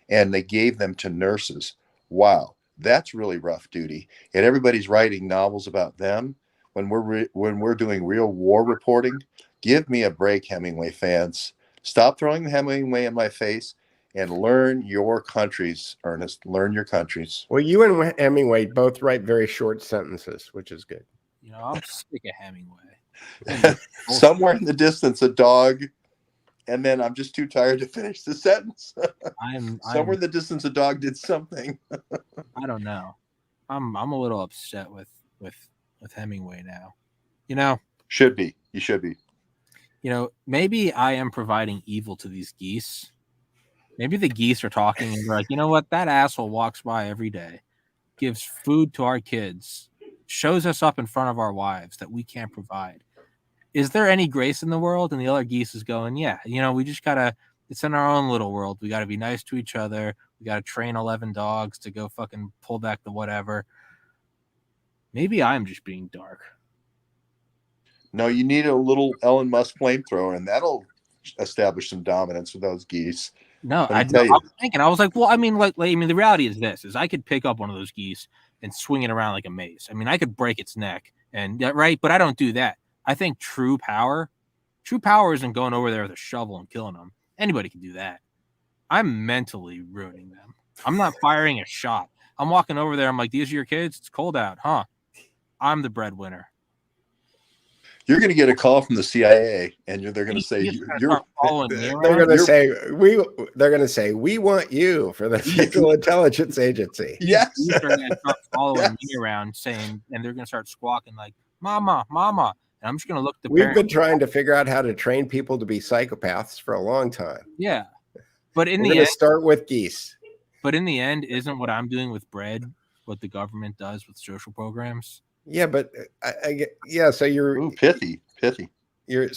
and they gave them to nurses. Wow, that's really rough duty. And everybody's writing novels about them when we're doing real war reporting. Give me a break, Hemingway fans. Stop throwing Hemingway in my face and learn your countries, Ernest. Learn your countries.
Well, you and Hemingway both write very short sentences, which is good.
You know, I'm sick of Hemingway.
Somewhere in the distance, a dog, and then I'm just too tired to finish the sentence. Somewhere in the distance, a dog did something.
I don't know. I'm a little upset with Hemingway now. You know,
you should be.
You know, maybe I am providing evil to these geese. Maybe the geese are talking and they're like, you know what? That asshole walks by every day, gives food to our kids, shows us up in front of our wives that we can't provide. Is there any grace in the world? And the other geese is going, yeah, you know, we just gotta, it's in our own little world. We gotta be nice to each other. We gotta train 11 dogs to go fucking pull back the whatever. Maybe I'm just being dark.
No, you need a little Elon Musk flamethrower, and that'll establish some dominance with those geese.
No,
Let me tell you.
I was thinking, I was like, well, I mean, the reality is this: is I could pick up one of those geese and swing it around like a mace. I mean, I could break its neck, and right, but I don't do that. I think true power isn't going over there with a shovel and killing them. Anybody can do that. I'm mentally ruining them. I'm not firing a shot. I'm walking over there. I'm like, these are your kids. It's cold out, huh? I'm the breadwinner.
You're going to get a call from the CIA, and they're going to say you're
following me
They're
around.
going to say we want you for the Central Intelligence Agency.
Yes.
They're going to start following me around, saying, and they're going to start squawking like, "Mama, mama." And I'm just going to look at the
We've
parents.
been trying to figure out how to train people to be psychopaths for a long time.
Yeah, but in
We're
the
going
end,
to start with geese.
But in the end, isn't what I'm doing with bread what the government does with social programs?
Yeah, but so you're
pithy.
You're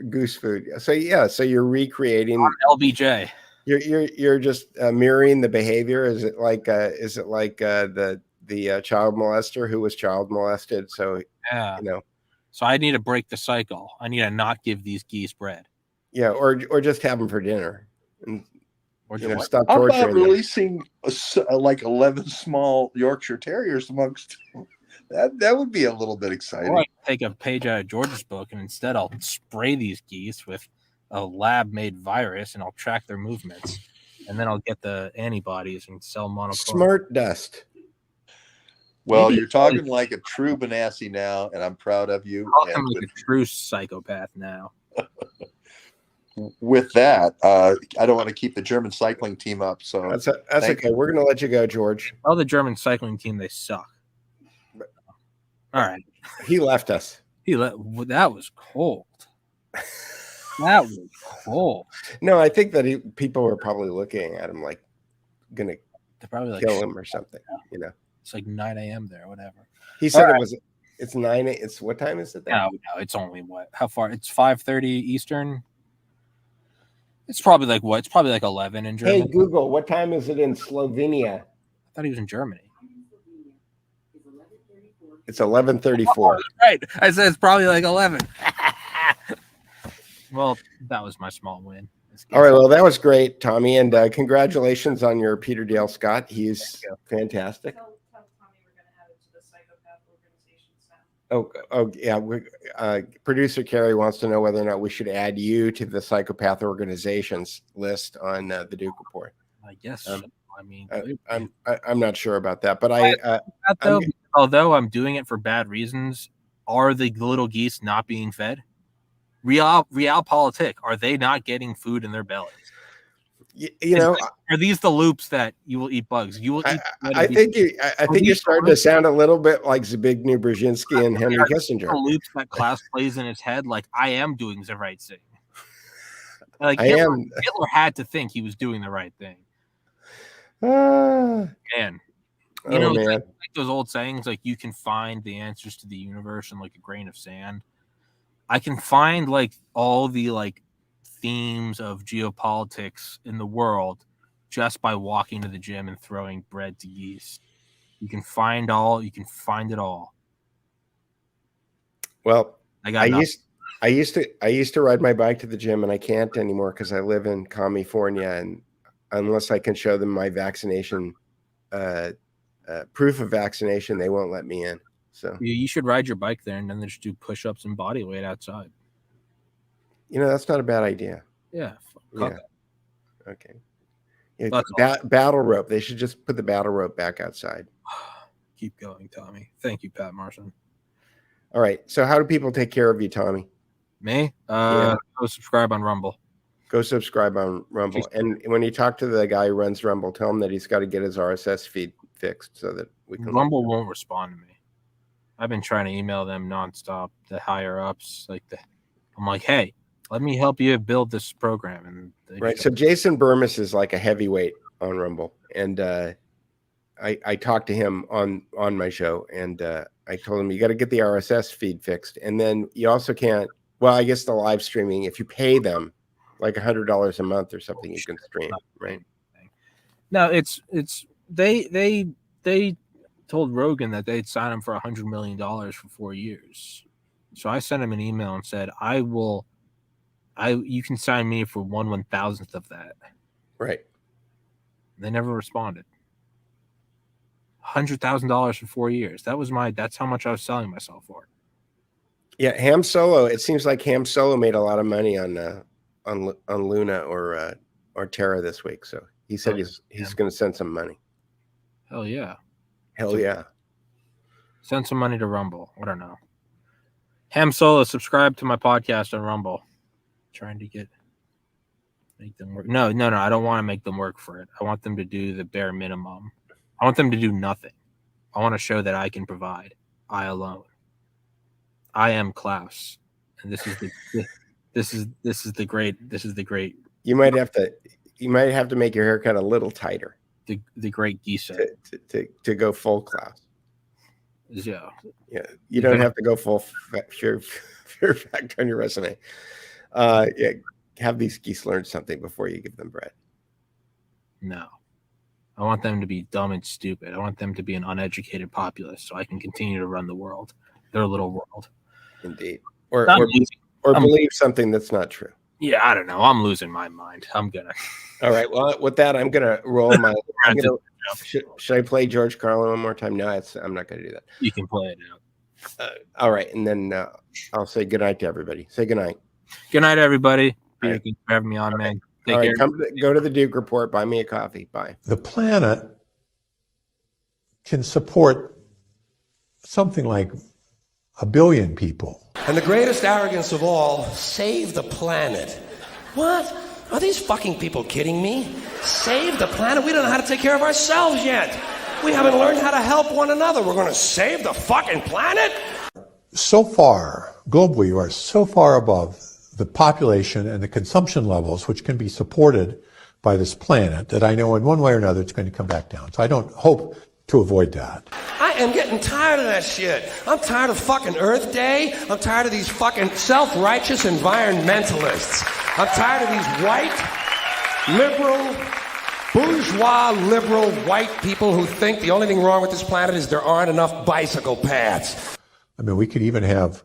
goose food. So you're recreating
LBJ.
You're just mirroring the behavior. Is it like the child molester who was child molested? So
yeah, So I need to break the cycle. I need to not give these geese bread.
Yeah, or just have them for dinner. And, stop
How
torturing
about releasing like 11 small Yorkshire Terriers amongst them? That would be a little bit exciting.
Or I take a page out of George's book, and instead I'll spray these geese with a lab-made virus, and I'll track their movements, and then I'll get the antibodies and sell monoclonal.
Smart dust.
Well, you're talking like a true Benassi now, and I'm proud of you.
I'm like a true psychopath now.
With that, I don't want to keep the German cycling team up. So
that's okay. We're going to let you go, George.
Tell the German cycling team they suck. All right.
He left us.
That was cold. That was cold.
No, I think that people were probably looking at him like going to kill him or something.
It's like 9 a.m. there, whatever.
He said it's 9 a.m. It's what time is it there?
No, it's only how far? It's 5:30 Eastern. It's probably like what? It's probably like 11 in Germany.
Hey, Google, what time is it in Slovenia?
I thought he was in Germany.
It's 11:34.
Oh, right. I said it's probably like 11. Well, that was my small win.
All right. Well, that was great, Tommy. And congratulations on your Peter Dale Scott. He's fantastic. Oh, yeah. Producer Carrie wants to know whether or not we should add you to the psychopath organizations list on the Duke Report.
I guess. I mean,
I'm not sure about that, but
although I'm doing it for bad reasons, are the little geese not being fed? Realpolitik, are they not getting food in their bellies? Are these the loops that you will eat bugs? You will eat.
I think you're starting to sound a little bit like Zbigniew Brzezinski and Henry Kissinger.
The loops that Klaus plays in his head, like I am doing the right thing. Like
Hitler
had to think he was doing the right thing. Man. Like those old sayings, like you can find the answers to the universe in like a grain of sand. I can find like all the like themes of geopolitics in the world just by walking to the gym and throwing bread to geese. You can find it all.
Well, I used to ride my bike to the gym, and I can't anymore because I live in California, and unless I can show them my vaccination proof of vaccination, they won't let me in. So
you should ride your bike there and then just do push-ups and body weight outside.
That's not a bad idea.
Yeah.
Okay. Battle rope. They should just put the battle rope back outside.
Keep going, Tommy. Thank you, Pat Marson.
All right. So how do people take care of you, Tommy?
Me? Go subscribe on Rumble.
Go subscribe on Rumble. And when you talk to the guy who runs Rumble, tell him that he's got to get his RSS feed fixed so that we can.
Rumble won't respond to me. I've been trying to email them nonstop, the higher ups. I'm like, hey, let me help you build this program. And
right. So Jason Burmis is like a heavyweight on Rumble. And I talked to him on my show, and I told him you got to get the RSS feed fixed. And then you also can't, well, I guess the live streaming, if you pay them like $100 a month or something, you can stream, right?
No, they told Rogan that they'd sign him for $100 million for 4 years. So I sent him an email and said, I will You can sign me for 1/1000th of that.
Right.
They never responded. $100,000 for 4 years. That's how much I was selling myself for.
Yeah, Ham Solo. It seems like Ham Solo made a lot of money on Luna or Terra this week. So he said he's going to send some money.
Hell yeah.
Hell yeah.
Send some money to Rumble. I don't know. Ham Solo, subscribe to my podcast on Rumble. Trying to make them work. No. I don't want to make them work for it. I want them to do the bare minimum. I want them to do nothing. I want to show that I can provide. I alone. I am Klaus, and this is the great.
You might have to make your haircut a little tighter.
The great Gisa
to go full Klaus.
Yeah.
You don't have to go full fear fact on your resume. Yeah, have these geese learn something before you give them bread.
No, I want them to be dumb and stupid. I want them to be an uneducated populace, so I can continue to run the world, their little world.
Indeed, or believe something that's not true.
Yeah, I don't know. I'm losing my mind. I'm gonna.
All right. Well, with that, I'm gonna roll my. Should I play George Carlin one more time? No, I'm not gonna do that.
You can play it out.
All right, and then I'll say good night to everybody. Say good night.
Good night, everybody.
Right.
Thank you for having me on, man.
All right, go to the Duke Report. Buy me a coffee. Bye.
The planet can support something like 1 billion people.
And the greatest arrogance of all, save the planet. What? Are these fucking people kidding me? Save the planet? We don't know how to take care of ourselves yet. We haven't learned how to help one another. We're going to save the fucking planet?
So far, globally, we are so far above the population and the consumption levels which can be supported by this planet that I know in one way or another it's going to come back down. So I don't hope to avoid that.
I am getting tired of that shit. I'm tired of fucking Earth Day. I'm tired of these fucking self-righteous environmentalists. I'm tired of these white, liberal, bourgeois, liberal, white people who think the only thing wrong with this planet is there aren't enough bicycle paths.
I mean, we could even have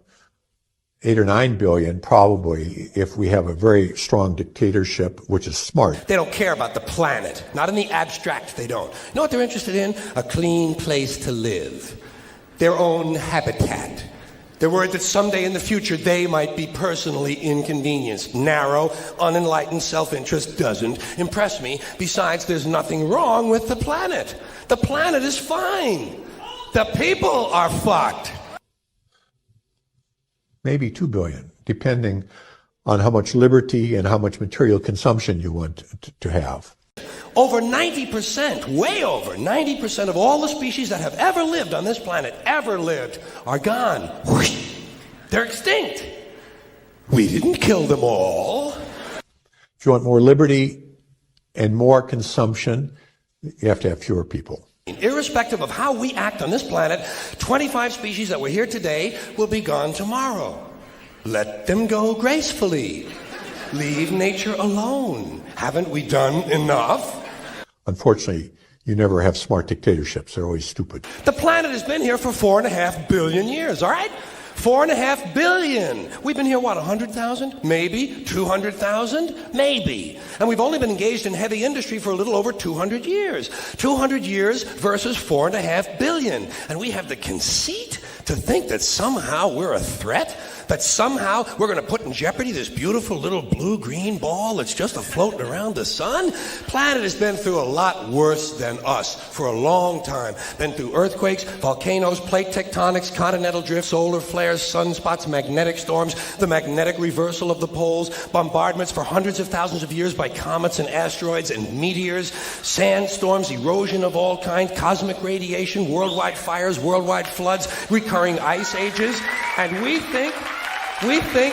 8 or 9 billion probably if we have a very strong dictatorship, which is smart.
They don't care about the planet. Not in the abstract, they don't. You know what they're interested in? A clean place to live. Their own habitat. They're worried that someday in the future they might be personally inconvenienced. Narrow, unenlightened self-interest doesn't impress me. Besides, there's nothing wrong with the planet. The planet is fine. The people are fucked.
Maybe 2 billion, depending on how much liberty and how much material consumption you want to have.
Over 90%, way over 90% of all the species that have ever lived on this planet, are gone. Whoosh. They're extinct. We didn't kill them all.
If you want more liberty and more consumption, you have to have fewer people.
Irrespective of how we act on this planet, 25 species that were here today will be gone tomorrow. Let them go gracefully. Leave nature alone. Haven't we done enough?
Unfortunately, you never have smart dictatorships. They're always stupid.
The planet has been here for 4.5 billion years, all right? 4.5 billion. We've been here, 100,000? Maybe. 200,000? Maybe. And we've only been engaged in heavy industry for a little over 200 years. 200 years versus 4.5 billion. And we have the conceit to think that somehow we're a threat? That somehow we're going to put in jeopardy this beautiful little blue-green ball that's just floating around the sun? Planet has been through a lot worse than us for a long time. Been through earthquakes, volcanoes, plate tectonics, continental drifts, solar flares, sunspots, magnetic storms, the magnetic reversal of the poles, bombardments for hundreds of thousands of years by comets and asteroids and meteors, sandstorms, erosion of all kinds, cosmic radiation, worldwide fires, worldwide floods, recurring ice ages, and we think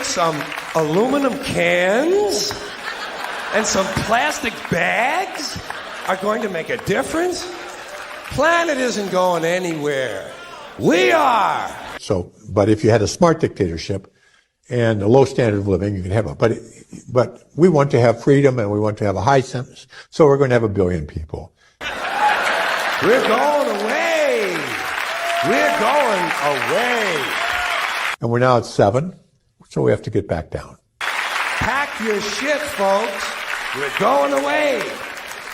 some aluminum cans and some plastic bags are going to make a difference? Planet isn't going anywhere. We are.
So, but if you had a smart dictatorship and a low standard of living, you can have it. But we want to have freedom and we want to have a high sentence, so we're going to have 1 billion people.
We're going away. We're going away.
And we're now at 7. So we have to get back down.
Pack your shit, folks. We're going away.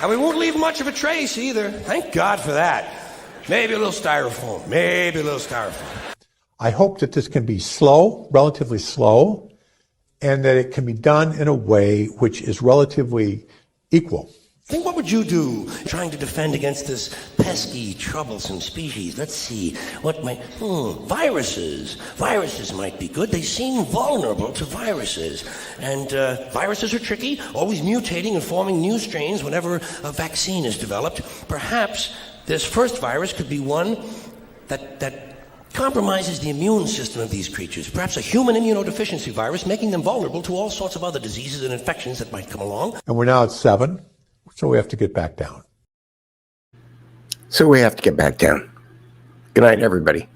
And we won't leave much of a trace either. Thank God for that. Maybe a little styrofoam. Maybe a little styrofoam.
I hope that this can be slow, relatively slow, and that it can be done in a way which is relatively equal.
Think, what would you do trying to defend against this pesky, troublesome species? Let's see. What might... viruses. Viruses might be good. They seem vulnerable to viruses. And viruses are tricky, always mutating and forming new strains whenever a vaccine is developed. Perhaps this first virus could be one that compromises the immune system of these creatures. Perhaps a human immunodeficiency virus, making them vulnerable to all sorts of other diseases and infections that might come along.
And we're now at 7. So we have to get back down.
So we have to get back down. Good night, everybody.